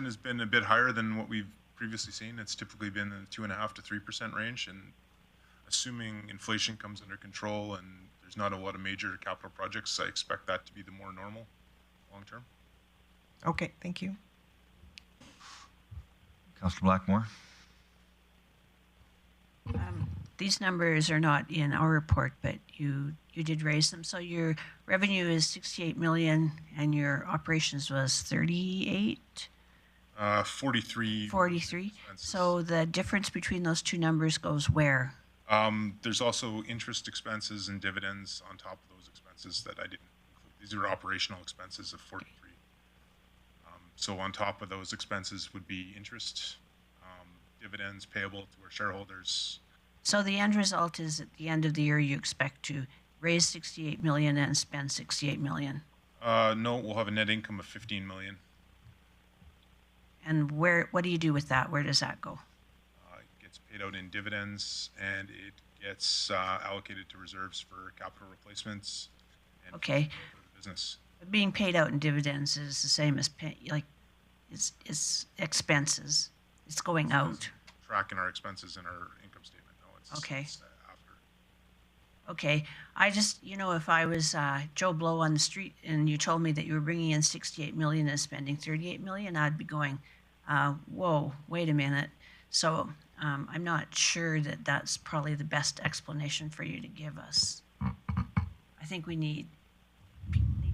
has been a bit higher than what we've previously seen. It's typically been in the 2.5% to 3% range, and assuming inflation comes under control and there's not a lot of major capital projects, I expect that to be the more normal long term. Okay, thank you. Councillor Blackmore. These numbers are not in our report, but you did raise them. So your revenue is 68 million and your operations was 38? 43. 43. So the difference between those two numbers goes where? There's also interest expenses and dividends on top of those expenses that I didn't include. These are operational expenses of 43. So on top of those expenses would be interest, dividends payable to our shareholders. So the end result is at the end of the year, you expect to raise 68 million and spend 68 million. No, we'll have a net income of 15 million. And what do you do with that? Where does that go? It gets paid out in dividends, and it gets allocated to reserves for capital replacements. And okay. Business. Being paid out in dividends is the same as it's expenses. It's going out. Tracking our expenses in our income statement. Okay. It's after. Okay. I just, you know, if I was Joe Blow on the street and you told me that you were bringing in 68 million and spending 38 million, I'd be going, whoa, wait a minute. So I'm not sure that that's probably the best explanation for you to give us. I think people need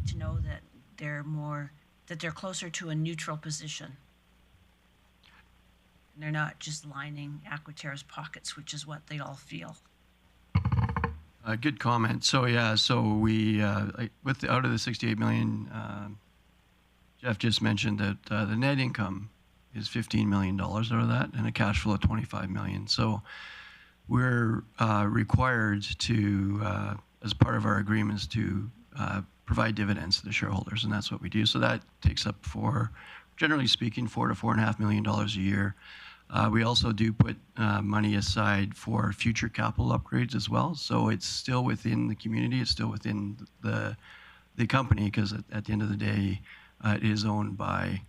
to know that they're closer to a neutral position. And they're not just lining Aquaterra's pockets, which is what they all feel. Good comment. So yeah, so we out of the 68 million, Jeff just mentioned that the net income is $15 million out of that, and a cash flow of 25 million. So we're required to, as part of our agreements, to provide dividends to the shareholders, and that's what we do. So that takes up, for generally speaking, $4 to $4.5 million a year. We also do put money aside for future capital upgrades as well. So it's still within the community. It's still within the company, because at the end of the day, it is owned by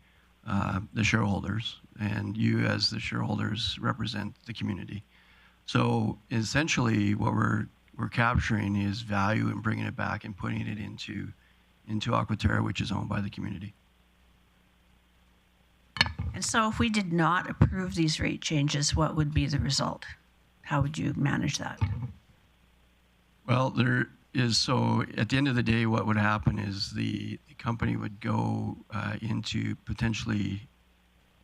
the shareholders, and you as the shareholders represent the community. So essentially, what we're capturing is value and bringing it back and putting it into Aquaterra, which is owned by the community. And so if we did not approve these rate changes, what would be the result? How would you manage that? Well, so at the end of the day, what would happen is the company would go into potentially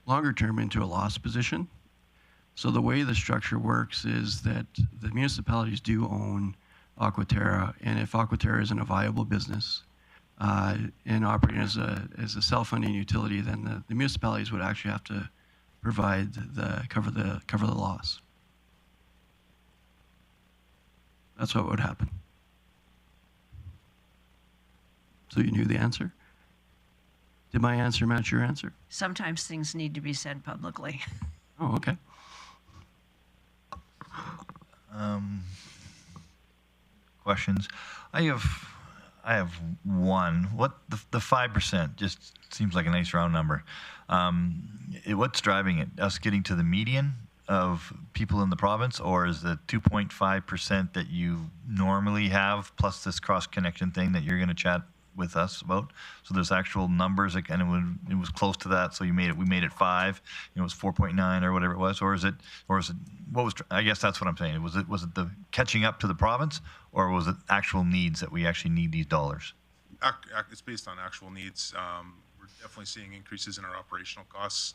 longer term into a loss position. So the way the structure works is that the municipalities do own Aquaterra, and if Aquaterra isn't a viable business, and operating as a self-funding utility, then the municipalities would actually have to provide cover the loss. That's what would happen. So you knew the answer? Did my answer match your answer? Sometimes things need to be said publicly. Oh, okay. Questions? I have one. What the 5% just seems like a nice round number. What's driving it? Us getting to the median of people in the province, or is the 2.5% that you normally have plus this cross connection thing that you're going to chat with us about? So there's actual numbers, and it was close to that. So we made it 5. It was 4.9 or whatever it was, or is it what was? I guess that's what I'm saying. Was it the catching up to the province, or was it actual needs that we actually need these dollars? It's based on actual needs. We're definitely seeing increases in our operational costs,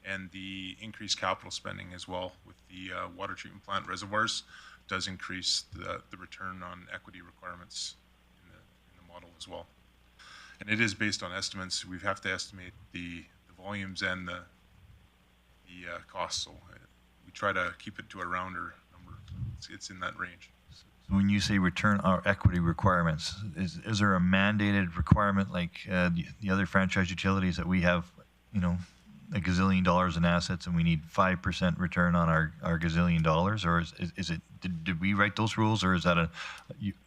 and the increased capital spending as well with the water treatment plant reservoirs does increase the return on equity requirements in the model as well. And it is based on estimates. We have to estimate the volumes and the costs. So we try to keep it to a rounder number. It's in that range. So when you say return on equity requirements, is there a mandated requirement like the other franchise utilities that we have, a gazillion dollars in assets and we need 5% return on our gazillion dollars, or is it, did we write those rules, or is that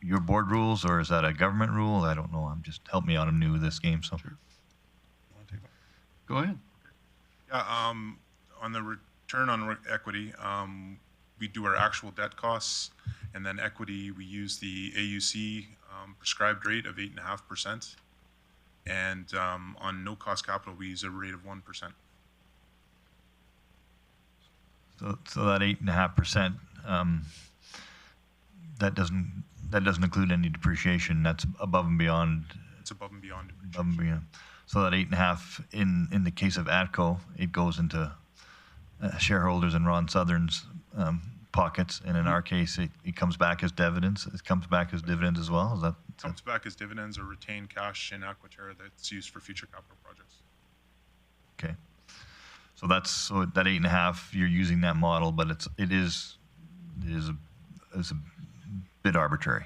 your board rules, or is that a government rule? I don't know. Help me out. I'm new to this game, so. Sure. Go ahead. Yeah, on the return on equity, we do our actual debt costs, and then equity, we use the AUC prescribed rate of 8.5%. And on no cost capital, we use a rate of 1%. So that 8.5%, that doesn't include any depreciation. That's above and beyond. It's above and beyond. Above and beyond. So that 8.5, in the case of ATCO, it goes into shareholders in Ron Southern's pockets, and in our case, it comes back as dividends. It comes back as dividends as well. Is that? Comes back as dividends or retained cash in Aquaterra that's used for future capital projects. Okay. So that 8.5, you're using that model, but it is a bit arbitrary.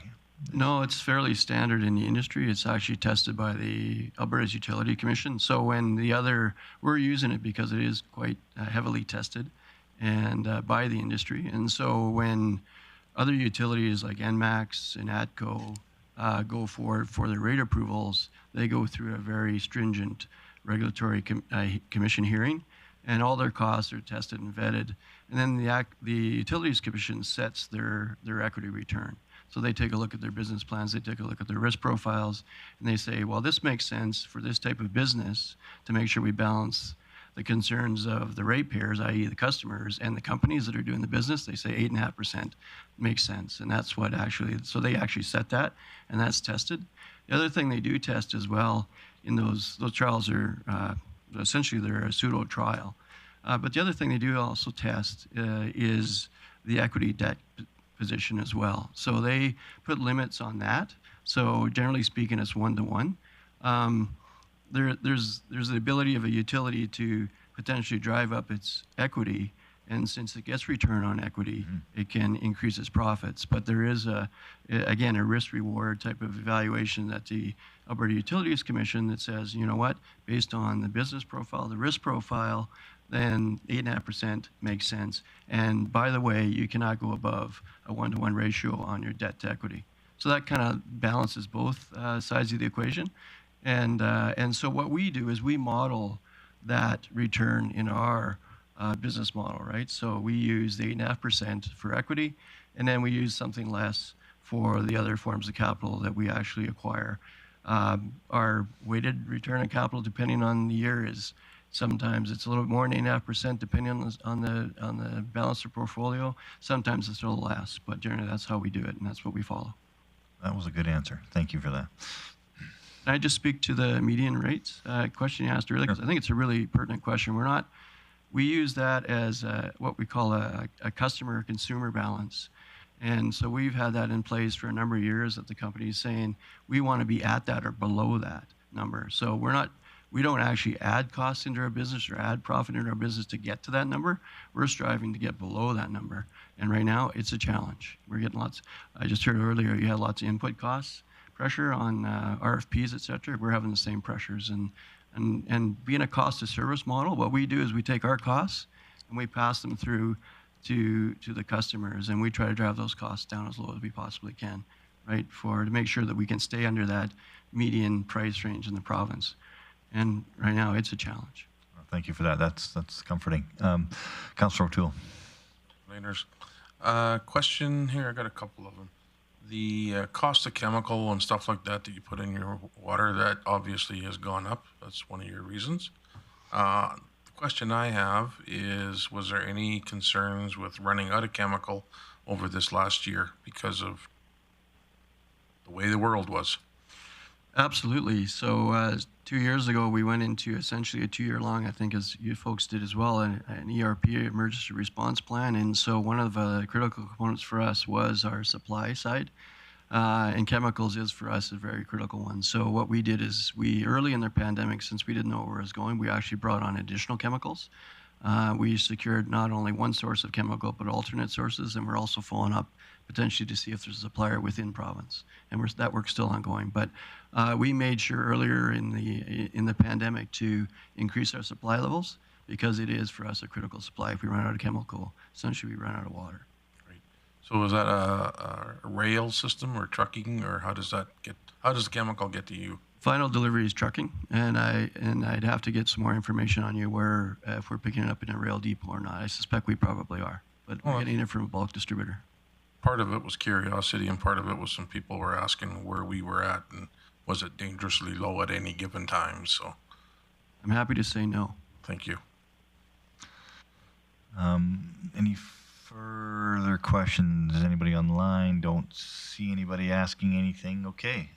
No, it's fairly standard in the industry. It's actually tested by the Alberta's Utility Commission. So when we're using it because it is quite heavily tested and by the industry. And so when other utilities like ENMAX and ATCO go forward for their rate approvals, they go through a very stringent regulatory commission hearing, and all their costs are tested and vetted. And then the Utilities Commission sets their equity return. So they take a look at their business plans, they take a look at their risk profiles, and they say, well, this makes sense for this type of business to make sure we balance the concerns of the ratepayers, i.e. the customers, and the companies that are doing the business. They say 8.5% makes sense. And that's what so they actually set that, and that's tested. The other thing they do test as well in those trials are, essentially they're a pseudo trial. But the other thing they do also test is the equity debt position as well. So they put limits on that. So generally speaking, it's 1-to-1. There's the ability of a utility to potentially drive up its equity, and since it gets return on equity, it can increase its profits. But there is again a risk-reward type of evaluation that the Alberta Utilities Commission that says, you know what, based on the business profile, the risk profile, then 8.5% makes sense. And by the way, you cannot go above a 1-to-1 ratio on your debt to equity. So that kind of balances both sides of the equation. And so what we do is we model that return in our business model, right? So we use the 8.5% for equity, and then we use something less for the other forms of capital that we actually acquire. Our weighted return on capital, depending on the year, is sometimes it's a little bit more than 8.5%, depending on the balance of portfolio. Sometimes it's a little less, but generally that's how we do it, and that's what we follow. That was a good answer. Thank you for that. Can I just speak to the median rates question you asked earlier? Because I think it's a really pertinent question. We use that as what we call a customer-consumer balance. And so we've had that in place for a number of years that the company is saying we want to be at that or below that number. So we don't actually add costs into our business or add profit into our business to get to that number. We're striving to get below that number. And right now, it's a challenge. We're getting I just heard earlier you had lots of input costs pressure on RFPs, et cetera. We're having the same pressures. And being a cost of service model, what we do is we take our costs and we pass them through to the customers, and we try to drive those costs down as low as we possibly can, right, to make sure that we can stay under that median price range in the province. And right now, it's a challenge. Thank you for that. That's comforting. Councillor O'Toole. Laners. Question here, I got a couple of them. The cost of chemical and stuff like that you put in your water, that obviously has gone up. That's one of your reasons. The question I have is, was there any concerns with running out of chemical over this last year because of the way the world was? Absolutely. So 2 years ago, we went into essentially a 2-year-long, I think as you folks did as well, an ERP, emergency response plan. And so one of the critical components for us was our supply side. And chemicals is for us a very critical one. So what we did is early in the pandemic, since we didn't know where it was going, we actually brought on additional chemicals. We secured not only one source of chemical, but alternate sources, and we're also following up potentially to see if there's a supplier within province. And that work's still ongoing. But we made sure earlier in the pandemic to increase our supply levels. because it is for us a critical supply. If we run out of chemical, essentially we run out of water. So is that a rail system or trucking, or how does the chemical get to you? Final delivery is trucking, and I'd have to get some more information on you where if we're picking it up in a rail depot or not. I suspect we probably are, but we're getting it from a bulk distributor. Part of it was curiosity, and part of it was some people were asking where we were at, and was it dangerously low at any given time? So I'm happy to say no. Thank you. Any further questions? Anybody online? Don't see anybody asking anything. Okay.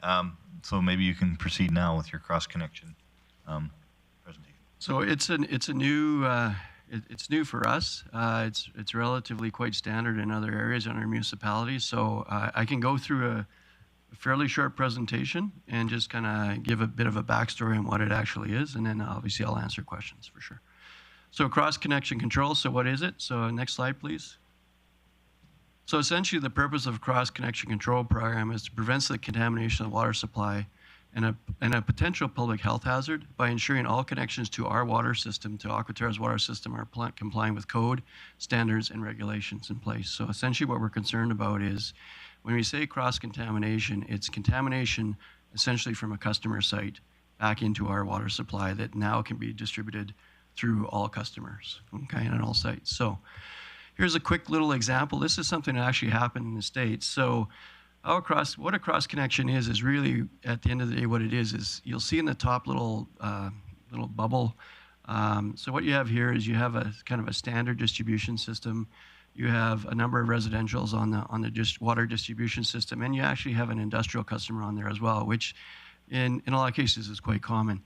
So maybe you can proceed now with your cross connection presentation. So it's a new it's new for us. It's relatively quite standard in other areas in our municipalities. So I can go through a fairly short presentation and just kind of give a bit of a backstory on what it actually is, and then obviously I'll answer questions for sure. So cross connection control. So what is it? So next slide, please. So essentially the purpose of cross connection control program is to prevent the contamination of the water supply and a potential public health hazard by ensuring all connections to our water system, to Aquaterra's water system, are complying with code, standards, and regulations in place. So essentially what we're concerned about is when we say cross-contamination, it's contamination essentially from a customer site back into our water supply that now can be distributed through all customers, okay, and on all sites. So here's a quick little example. This is something that actually happened in the States. So what a cross connection is really, at the end of the day, what it is you'll see in the top little bubble. So what you have here is you have a kind of a standard distribution system. You have a number of residentials on the water distribution system, and you actually have an industrial customer on there as well, which in a lot of cases is quite common.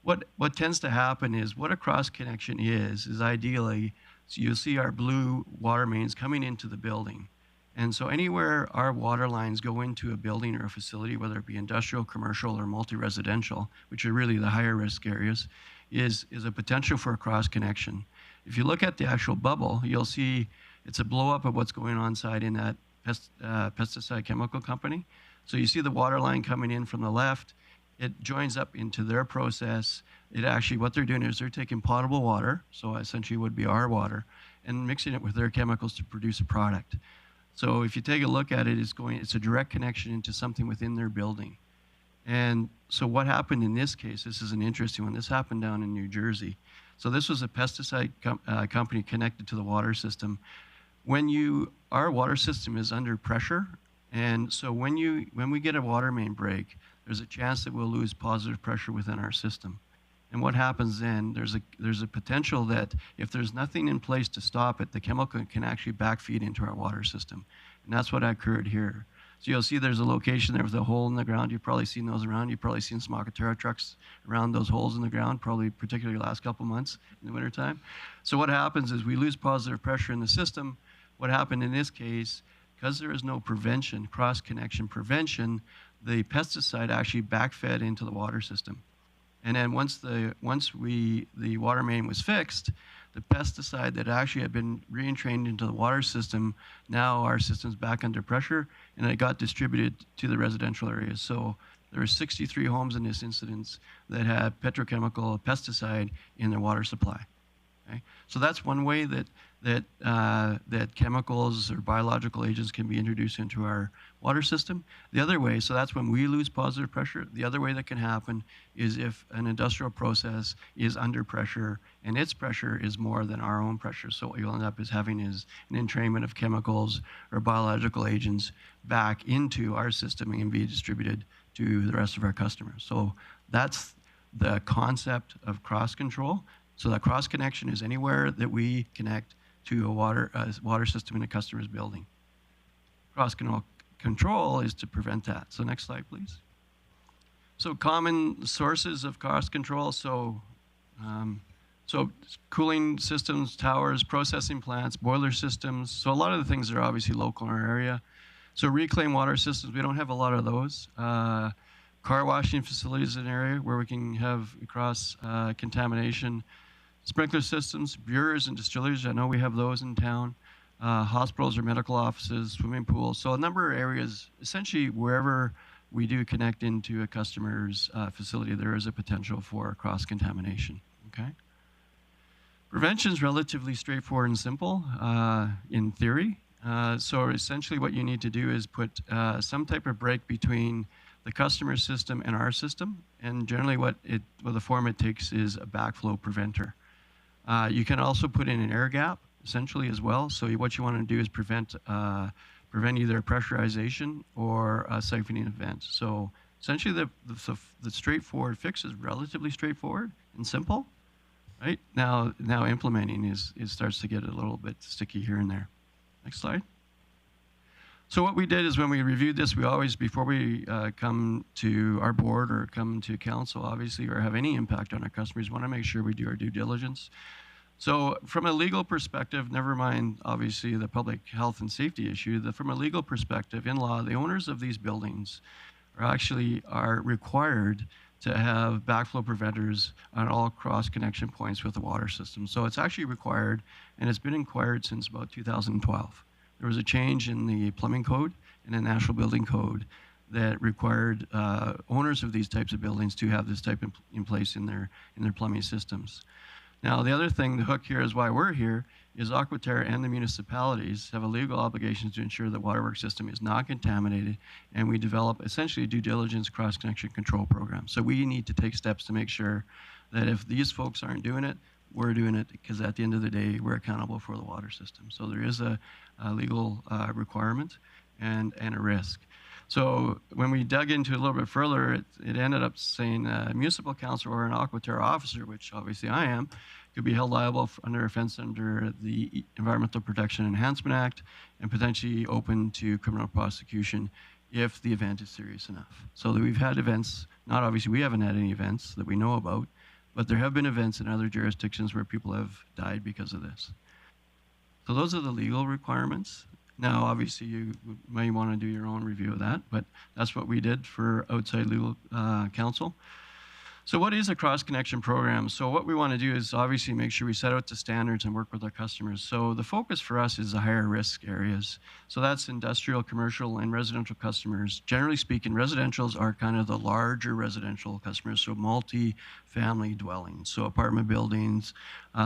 What tends to happen is what a cross connection is ideally, so you'll see our blue water mains coming into the building. And so anywhere our water lines go into a building or a facility, whether it be industrial, commercial, or multi-residential, which are really the higher risk areas, is a potential for a cross connection. If you look at the actual bubble, you'll see it's a blow up of what's going on inside in that pesticide chemical company. So you see the water line coming in from the left. It joins up into their process. It actually, what they're doing is they're taking potable water, so essentially would be our water, and mixing it with their chemicals to produce a product. So if you take a look at it, it's a direct connection into something within their building. And so what happened in this case, this is an interesting one, this happened down in New Jersey. So this was a pesticide company connected to the water system. Our water system is under pressure, and so when we get a water main break, there's a chance that we'll lose positive pressure within our system. And what happens then, there's a potential that if there's nothing in place to stop it, the chemical can actually backfeed into our water system. And that's what occurred here. So you'll see there's a location there with a hole in the ground. You've probably seen those around. You've probably seen some Aquaterra trucks around those holes in the ground, probably particularly the last couple months in the wintertime. So what happens is we lose positive pressure in the system. What happened in this case, because there is no prevention, cross-connection prevention, the pesticide actually backfed into the water system. And then once the water main was fixed, the pesticide that actually had been re-entrained into the water system, now our system's back under pressure, and it got distributed to the residential areas. So there were 63 homes in this incident that had petrochemical pesticide in their water supply. Okay? So that's one way that chemicals or biological agents can be introduced into our water system. The other way, so that's when we lose positive pressure. The other way that can happen is if an industrial process is under pressure and its pressure is more than our own pressure. So what you'll end up is having is an entrainment of chemicals or biological agents back into our system and can be distributed to the rest of our customers. So that's the concept of cross control. So that cross connection is anywhere that we connect to a water system in a customer's building. Cross control is to prevent that. So next slide, please. So common sources of cross control. So cooling systems, towers, processing plants, boiler systems. So a lot of the things are obviously local in our area. So reclaimed water systems, we don't have a lot of those. Car washing facilities is an area where we can have cross contamination. Sprinkler systems, brewers and distilleries, I know we have those in town. Hospitals or medical offices, swimming pools. So a number of areas, essentially wherever we do connect into a customer's facility, there is a potential for cross-contamination, okay? Prevention is relatively straightforward and simple in theory. So essentially what you need to do is put some type of break between the customer system and our system. And generally the form it takes is a backflow preventer. You can also put in an air gap essentially as well. So what you want to do is prevent either a pressurization or a siphoning event. So essentially the straightforward fix is relatively straightforward and simple. Right? Now implementing it starts to get a little bit sticky here and there. Next slide. So what we did is when we reviewed this, we always, before we come to our board or come to council, obviously, or have any impact on our customers, want to make sure we do our due diligence. So from a legal perspective, never mind, obviously, the public health and safety issue, from a legal perspective, in law, the owners of these buildings are required to have backflow preventers on all cross-connection points with the water system. So it's actually required, and it's been required since about 2012. There was a change in the plumbing code and the National Building Code that required owners of these types of buildings to have this type in place in their plumbing systems. Now, the other thing, the hook here is why we're here, is Aquitaire and the municipalities have a legal obligation to ensure the waterworks system is not contaminated, and we develop essentially a due diligence cross-connection control program. So we need to take steps to make sure that if these folks aren't doing it, we're doing it, because at the end of the day, we're accountable for the water system. So there is a legal requirement and a risk. So when we dug into it a little bit further, it ended up saying a municipal council or an Aquitaire officer, which obviously I am, could be held liable under offense under the Environmental Protection Enhancement Act and potentially open to criminal prosecution if the event is serious enough. So that we've had events, not obviously we haven't had any events that we know about, but there have been events in other jurisdictions where people have died because of this. So those are the legal requirements. Now, obviously, you may want to do your own review of that, but that's what we did for outside legal counsel. So what is a cross-connection program? So what we want to do is obviously make sure we set out the standards and work with our customers. So the focus for us is the higher risk areas. So that's industrial, commercial, and residential customers. Generally speaking, residentials are kind of the larger residential customers, so multi-family dwellings, so apartment buildings,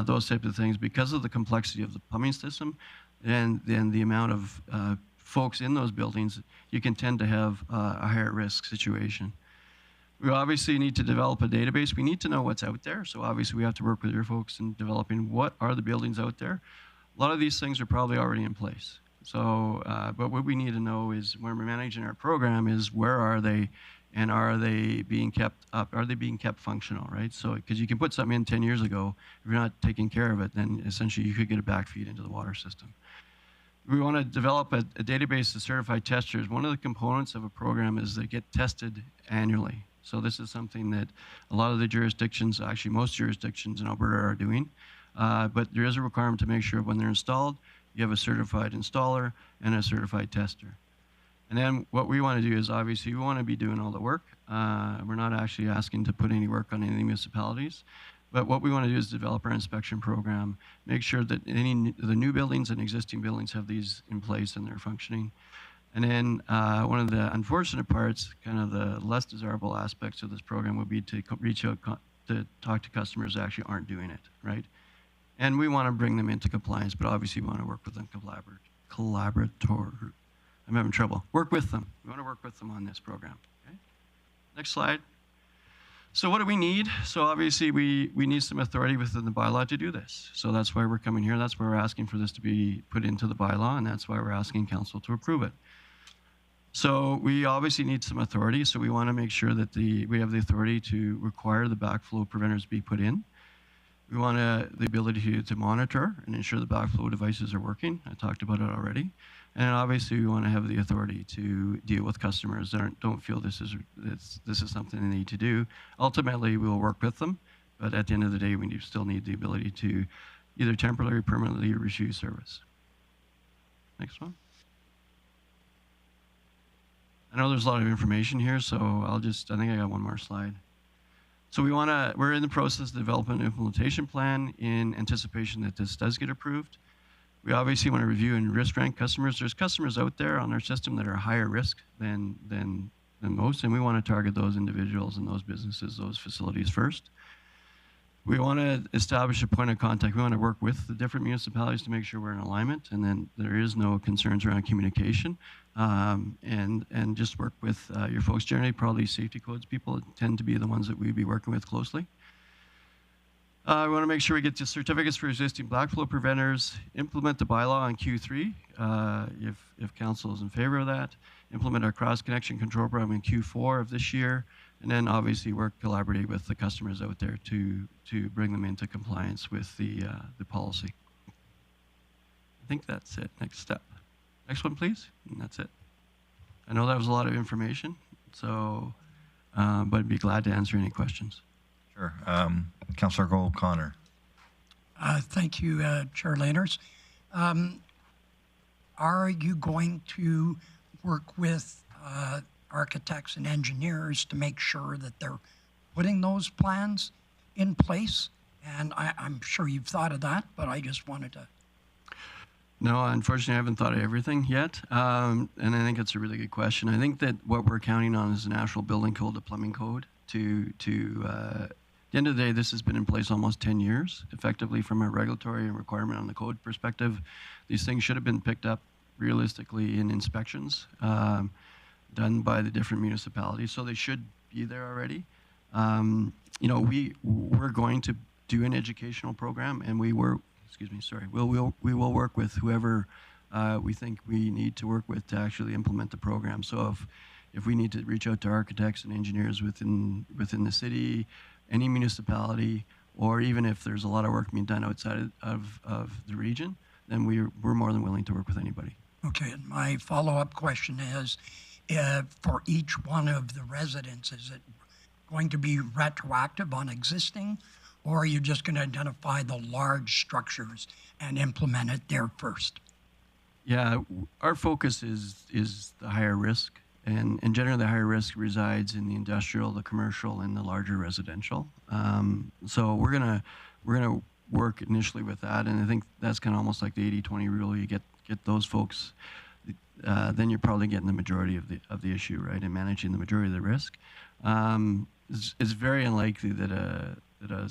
those types of things. Because of the complexity of the plumbing system and then the amount of folks in those buildings, you can tend to have a higher risk situation. We obviously need to develop a database. We need to know what's out there. So obviously we have to work with your folks in developing what are the buildings out there. A lot of these things are probably already in place. So, but what we need to know is when we're managing our program is where are they and are they being kept up? Are they being kept functional, right? So, because you can put something in 10 years ago, if you're not taking care of it, then essentially you could get a backfeed into the water system. We want to develop a database of certified testers. One of the components of a program is they get tested annually. So this is something that a lot of the jurisdictions, actually most jurisdictions in Alberta are doing. But there is a requirement to make sure when they're installed, you have a certified installer and a certified tester. And then what we want to do is obviously we want to be doing all the work. We're not actually asking to put any work on any municipalities. But what we want to do is develop our inspection program, make sure that the new buildings and existing buildings have these in place and they're functioning. And then one of the unfortunate parts, kind of the less desirable aspects of this program would be to reach out to talk to customers that actually aren't doing it, right? And we want to bring them into compliance, but obviously we want to work with them collaborator. I'm having trouble. Work with them. We want to work with them on this program. Okay? Next slide. So what do we need? So obviously we need some authority within the bylaw to do this. So that's why we're coming here. That's why we're asking for this to be put into the bylaw, and that's why we're asking council to approve it. So we obviously need some authority. So we want to make sure that we have the authority to require the backflow preventers be put in. We want the ability to monitor and ensure the backflow devices are working. I talked about it already. And obviously we want to have the authority to deal with customers that don't feel this is something they need to do. Ultimately, we will work with them, but at the end of the day, we still need the ability to either temporarily or permanently refuse service. Next one. I know there's a lot of information here, so I think I got one more slide. So we're in the process of developing an implementation plan in anticipation that this does get approved. We obviously want to review and risk rank customers. There's customers out there on our system that are higher risk than most, and we want to target those individuals and those businesses, those facilities first. We want to establish a point of contact. We want to work with the different municipalities to make sure we're in alignment, and then there is no concerns around communication. And just work with your folks. Generally, probably safety codes people tend to be the ones that we'd be working with closely. We want to make sure we get the certificates for existing backflow preventers, implement the bylaw in Q3 if council is in favor of that, implement our cross-connection control program in Q4 of this year, and then obviously work collaboratively with the customers out there to bring them into compliance with the policy. I think that's it. Next step. Next one, please. And that's it. I know that was a lot of information, so but I'd be glad to answer any questions. Sure. Councillor O'Connor. Thank you, Chair Lainers. Are you going to work with architects and engineers to make sure that they're putting those plans in place? And I'm sure you've thought of that, but I just wanted to. No, unfortunately, I haven't thought of everything yet. And I think it's a really good question. I think that what we're counting on is the National Building Code, the plumbing code, at the end of the day, this has been in place almost 10 years, effectively from a regulatory and requirement on the code perspective. These things should have been picked up realistically in inspections done by the different municipalities, so they should be there already. You know, we're going to do an educational program, and we will work with whoever we think we need to work with to actually implement the program. So if we need to reach out to architects and engineers within the city, any municipality, or even if there's a lot of work being done outside of the region, then we're more than willing to work with anybody. Okay, and my follow-up question is, for each one of the residents, is it going to be retroactive on existing, or are you just going to identify the large structures and implement it there first? Yeah, our focus is the higher risk. And generally, the higher risk resides in the industrial, the commercial, and the larger residential. So we're gonna work initially with that, and I think that's kind of almost like the 80-20 rule. You get those folks, then you're probably getting the majority of the issue, right, and managing the majority of the risk. It's very unlikely that a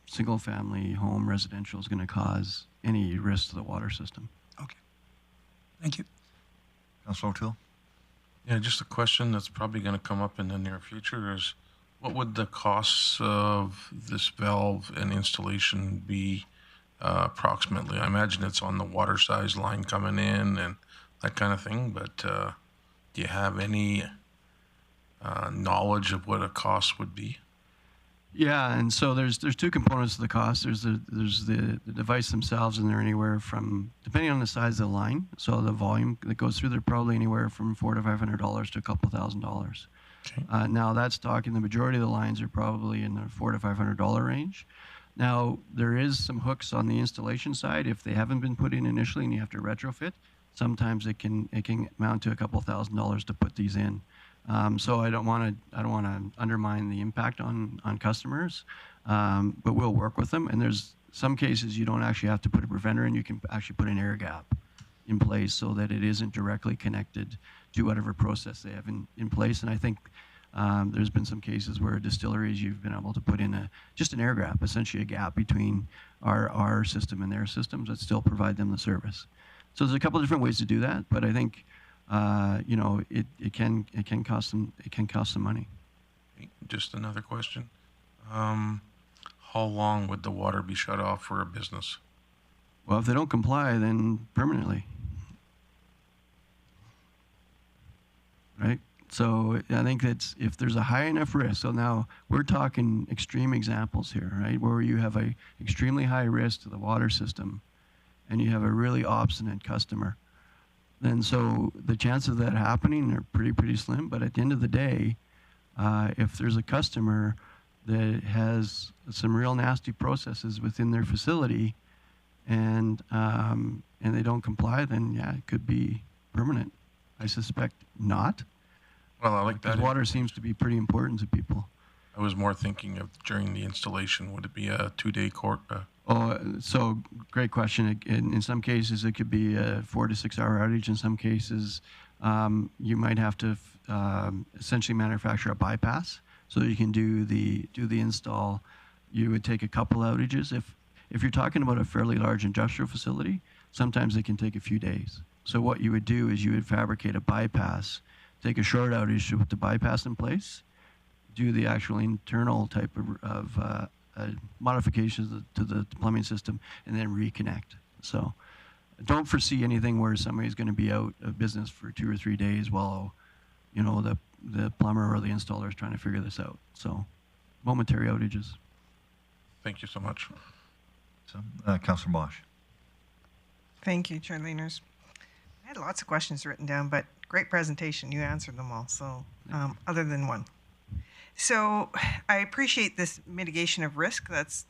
single-family home residential is going to cause any risk to the water system. Okay, thank you. Councillor O'Toole. Yeah, just a question that's probably going to come up in the near future is, what would the costs of this valve and installation be approximately? I imagine it's on the water size line coming in and that kind of thing, but do you have any knowledge of what a cost would be? Yeah, and so there's two components to the cost. There's the device themselves, and they're anywhere from, depending on the size of the line, so the volume that goes through, they're probably anywhere from $400 to $500 to a couple $1,000s. Okay. Now that's talking, the majority of the lines are probably in the $400 to $500 range. Now there is some hooks on the installation side. If they haven't been put in initially and you have to retrofit, sometimes it can amount to a couple $1,000s to put these in. So I don't want to undermine the impact on customers, but we'll work with them. And there's some cases you don't actually have to put a preventer in. You can actually put an air gap in place so that it isn't directly connected to whatever process they have in place. And I think there's been some cases where distilleries, you've been able to put in just an air gap, essentially a gap between our system and their systems that still provide them the service. So there's a couple different ways to do that, but I think you know, it can cost some money. Just another question. How long would the water be shut off for a business? Well, if they don't comply, then permanently. Right? So I think that's, if there's a high enough risk, so now we're talking extreme examples here, right? Where you have a extremely high risk to the water system and you have a really obstinate customer. Then so the chances of that happening are pretty slim. But at the end of the day, if there's a customer that has some real nasty processes within their facility and they don't comply, then yeah, it could be permanent. I suspect not. Well, I like that. Water seems to be pretty important to people. I was more thinking of during the installation. Would it be a 2-day court? So great question. In some cases, it could be a 4 to 6 hour outage. In some cases, you might have to essentially manufacture a bypass so you can do the install you would take a couple outages. If you're talking about a fairly large industrial facility, sometimes it can take a few days. So what you would do is you would fabricate a bypass, take a short outage to put the bypass in place, do the actual internal type of modifications to the plumbing system, and then reconnect. So don't foresee anything where somebody's going to be out of business for 2 or 3 days while, you know, the plumber or the installer is trying to figure this out. So momentary outages. Thank you so much. So, Councillor Bosch. Thank you, Chair Lehners. I had lots of questions written down, but great presentation. You answered them all, so other than one. So I appreciate this mitigation of risk. That's,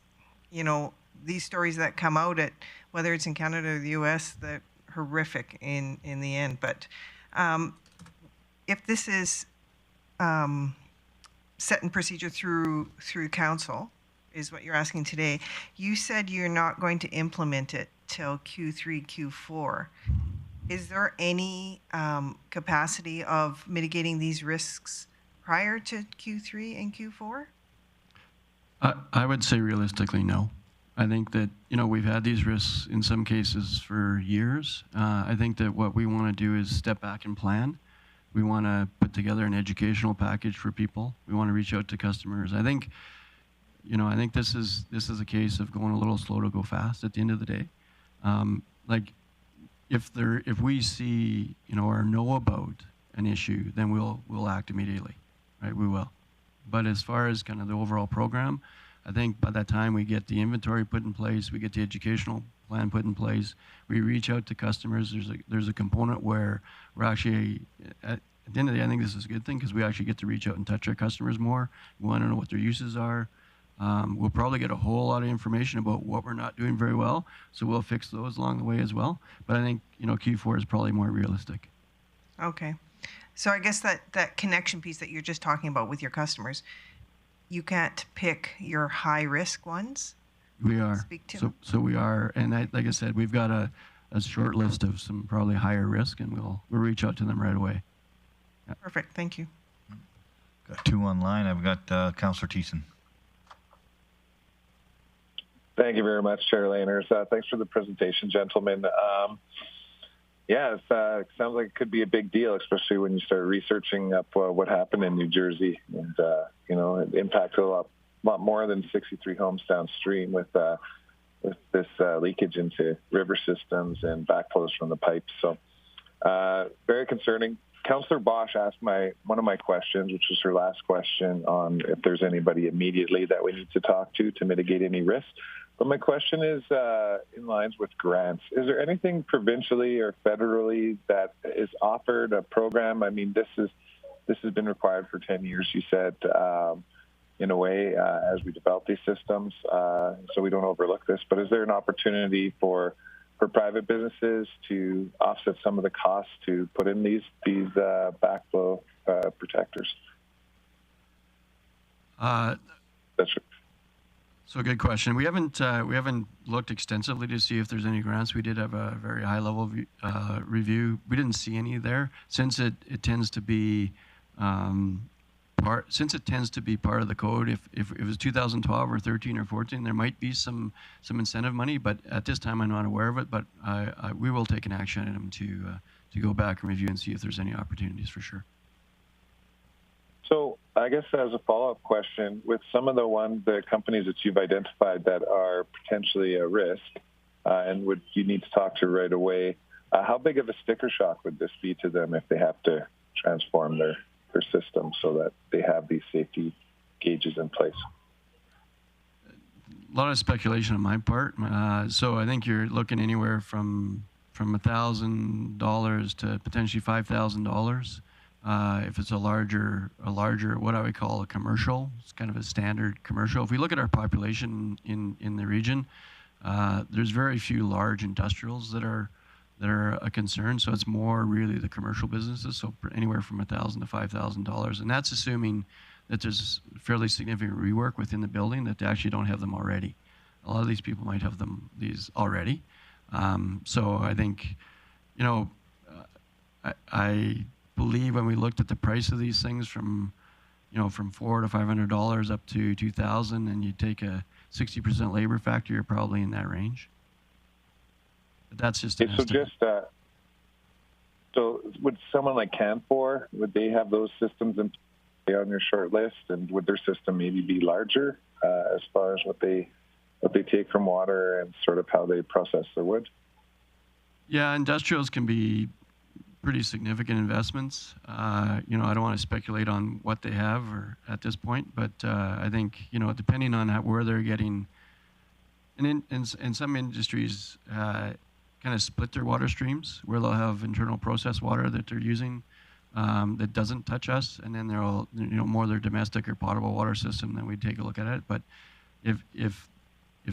you know, these stories that come out at, whether it's in Canada or the US, they're horrific in the end. But if this is set in procedure through council, is what you're asking today, you said you're not going to implement it till Q3, Q4. Is there any capacity of mitigating these risks prior to Q3 and Q4? I would say realistically, no. I think that, you know, we've had these risks in some cases for years. I think that what we want to do is step back and plan. We want to put together an educational package for people. We want to reach out to customers. I think, you know, I think this is a case of going a little slow to go fast at the end of the day. Like, if we see, you know, or know about an issue, then we'll act immediately, right? We will. But as far as kind of the overall program, I think by that time we get the inventory put in place, we get the educational plan put in place, we reach out to customers. There's a component where we're actually, at the end of the day, I think this is a good thing because we actually get to reach out and touch our customers more. We want to know what their uses are. We'll probably get a whole lot of information about what we're not doing very well, so we'll fix those along the way as well. But I think, you know, Q4 is probably more realistic. Okay. So I guess that connection piece that you're just talking about with your customers, you can't pick your high-risk ones? We are. Speak to So we are, and like I said, we've got a short list of some probably higher risk, and we'll reach out to them right away. Yeah. Perfect. Thank you. Got two online. I've got Councillor Thiessen. Thank you very much, Chair Lehners. Thanks for the presentation, gentlemen. Yeah, it sounds like it could be a big deal, especially when you start researching up what happened in New Jersey. And, you know, it impacted a lot more than 63 homes downstream with this leakage into river systems and backflows from the pipes. So very concerning. Councillor Bosch asked one of my questions, which was her last question, on if there's anybody immediately that we need to talk to mitigate any risk. But my question is in lines with grants. Is there anything provincially or federally that is offered, a program? I mean, this has been required for 10 years, you said, in a way, as we develop these systems, so we don't overlook this. But is there an opportunity for private businesses to offset some of the costs to put in these backflow protectors? So good question. We haven't looked extensively to see if there's any grants. We did have a very high level review. We didn't see any there, since it tends to be part of the code. If it was 2012 or 13 or 14, there might be some incentive money, but at this time I'm not aware of it. But we will take an action item to go back and review and see if there's any opportunities for sure. So I guess as a follow-up question, with some of the companies that you've identified that are potentially a risk and you need to talk to right away, how big of a sticker shock would this be to them if they have to transform their system so that they have these safety gauges in place? A lot of speculation on my part. So I think you're looking anywhere from $1,000 to potentially $5,000. If it's a larger, what I would call a commercial, it's kind of a standard commercial. If we look at our population in the region, there's very few large industrials that are a concern. So it's more really the commercial businesses. So anywhere from $1,000 to $5,000, and that's assuming that there's fairly significant rework within the building that they actually don't have them already. A lot of these people might have these already. So I think, you know, I believe when we looked at the price of these things from $400 to $500 up to $2,000, and you take 60% labor factor, you're probably in that range. But that's just an estimate. So would someone like Canfor, would they have those systems on your short list, and would their system maybe be larger as far as what they take from water and sort of how they process their wood? Yeah, industrials can be pretty significant investments. I don't want to speculate on what they have or at this point, but I think, depending on where they're getting, and in some industries, kind of split their water streams where they'll have internal process water that they're using that doesn't touch us, and then they'll, more their domestic or potable water system, then we'd take a look at it. But if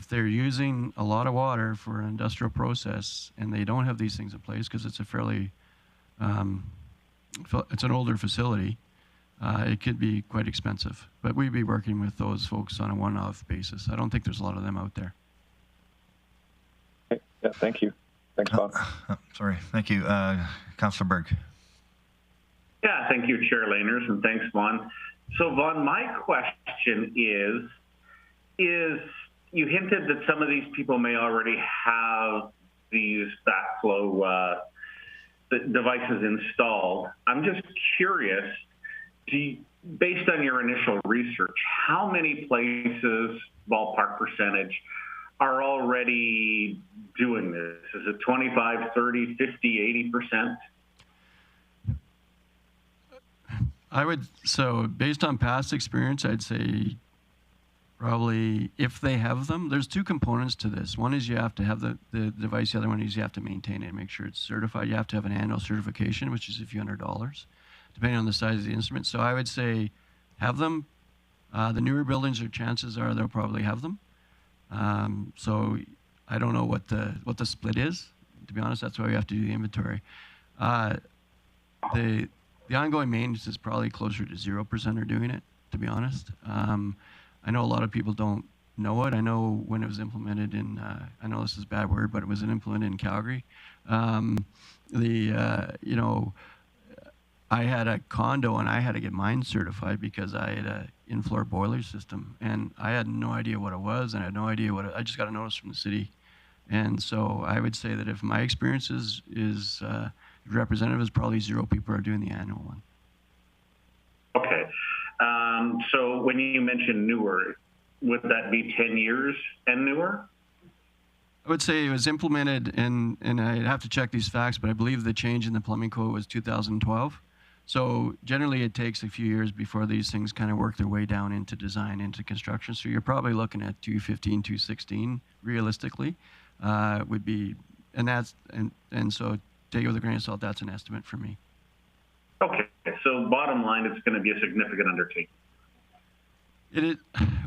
they're using a lot of water for an industrial process and they don't have these things in place because it's a fairly, it's an older facility, it could be quite expensive. But we'd be working with those folks on a one-off basis. I don't think there's a lot of them out there. Okay. Yeah, thank you. Thanks, Bob. Sorry, thank you. Councillor Berg. Yeah, thank you, Chair Lainers, and thanks, Vaughn. So, Vaughn, my question is you hinted that some of these people may already have these backflow devices installed. I'm just curious, based on your initial research, how many places, ballpark percentage, are already doing this? Is it 25, 30, 50, 80%? So based on past experience, I'd say probably if they have them, there's two components to this. One is you have to have the device. The other one is you have to maintain it and make sure it's certified. You have to have an annual certification, which is a few $100s, depending on the size of the instrument. So I would say have them. The newer buildings, chances are they'll probably have them. So I don't know what the split is. To be honest, that's why we have to do the inventory. The ongoing maintenance is probably closer to 0% are doing it, to be honest. I know a lot of people don't know it. I know when it was implemented in, I know this is a bad word, but it was implemented in Calgary. I had a condo and I had to get mine certified because I had an in-floor boiler system, and I had no idea what it was, and I had no idea I just got a notice from the city. And so I would say that if my experience is representative, is probably 0 people are doing the annual one. Okay. So when you mentioned newer, would that be 10 years and newer? I would say it was implemented, and I'd have to check these facts, but I believe the change in the plumbing code was 2012. So generally it takes a few years before these things kind of work their way down into design, into construction. So you're probably looking at 2015, 2016, realistically, would be, and so take it with a grain of salt, that's an estimate for me. Okay, so bottom line, it's going to be a significant undertaking.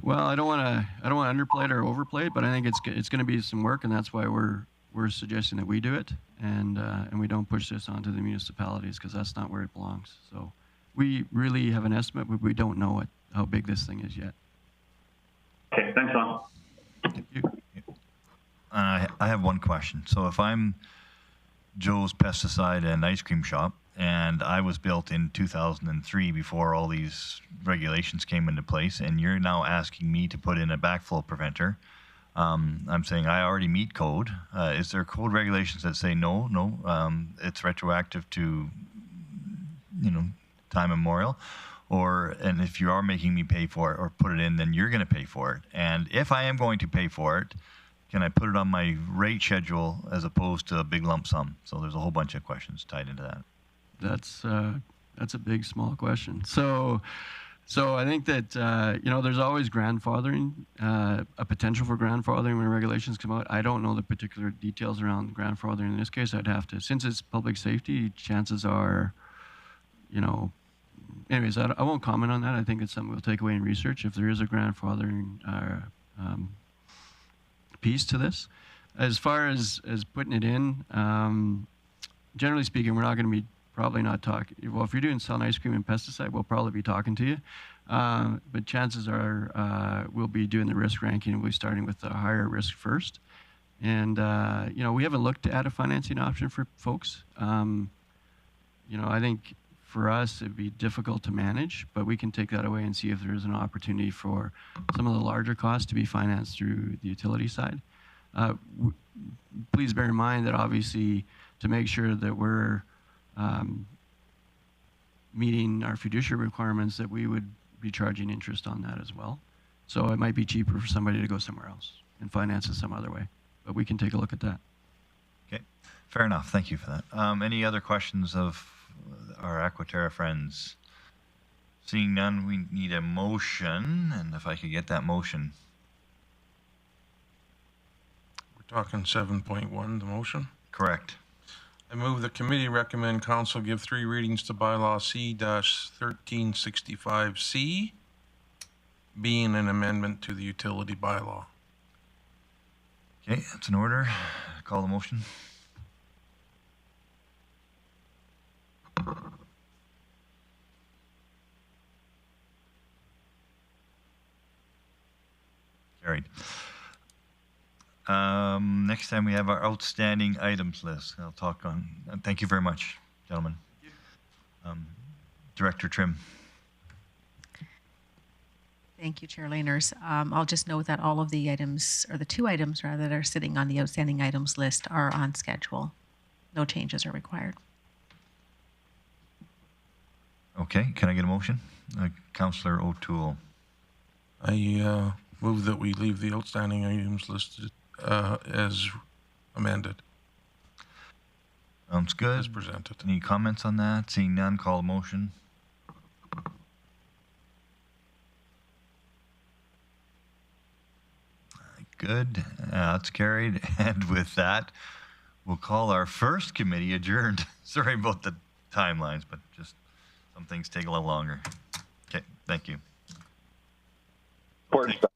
Well, I don't want to underplay it or overplay it, but I think it's going to be some work, and that's why we're suggesting that we do it, and we don't push this onto the municipalities, because that's not where it belongs. So we really have an estimate, but we don't know how big this thing is yet. Okay, thanks, Ron. Thank you. I have one question. So if I'm Joe's Pesticide and Ice Cream Shop, and I was built in 2003 before all these regulations came into place, and you're now asking me to put in a backflow preventer, I'm saying I already meet code. Is there code regulations that say no, it's retroactive to, time immemorial? And if you are making me pay for it or put it in, then you're going to pay for it. And if I am going to pay for it, can I put it on my rate schedule as opposed to a big lump sum? So there's a whole bunch of questions tied into that. That's a big, small question. So I think that, there's always grandfathering, a potential for grandfathering when regulations come out. I don't know the particular details around grandfathering in this case. I'd have to, since it's public safety, chances are, anyways, I won't comment on that. I think it's something we'll take away in research if there is a grandfathering piece to this. As far as putting it in, generally speaking, we're not going to be probably not talking. Well, if you're doing selling ice cream and pesticide, we'll probably be talking to you. But chances are we'll be doing the risk ranking, and we'll be starting with the higher risk first. And, we haven't looked at a financing option for folks. I think for us, it'd be difficult to manage, but we can take that away and see if there is an opportunity for some of the larger costs to be financed through the utility side. Please bear in mind that obviously to make sure that we're meeting our fiduciary requirements, that we would be charging interest on that as well. So it might be cheaper for somebody to go somewhere else and finance it some other way, but we can take a look at that. Okay, fair enough. Thank you for that. Any other questions of our Aquaterra friends? Seeing none, we need a motion, and if I could get that motion. We're talking 7.1, the motion? Correct. I move the committee recommend council give 3 readings to bylaw C-1365C, being an amendment to the utility bylaw. Okay, that's in order. Call the motion. Carried. Next time we have our outstanding items list. I'll talk on. Thank you very much, gentlemen. Director Trim. Thank you, Chair Laners. I'll just note that all of the items, or the 2 items rather, that are sitting on the outstanding items list are on schedule. No changes are required. Okay, can I get a motion? Councillor O'Toole. I move that we leave the outstanding items listed as amended. Sounds good. As presented. Any comments on that? Seeing none, call a motion. Good. That's carried. And with that, we'll call our first committee adjourned. Sorry about the timelines, but just some things take a little longer. Okay, thank you. Important stuff.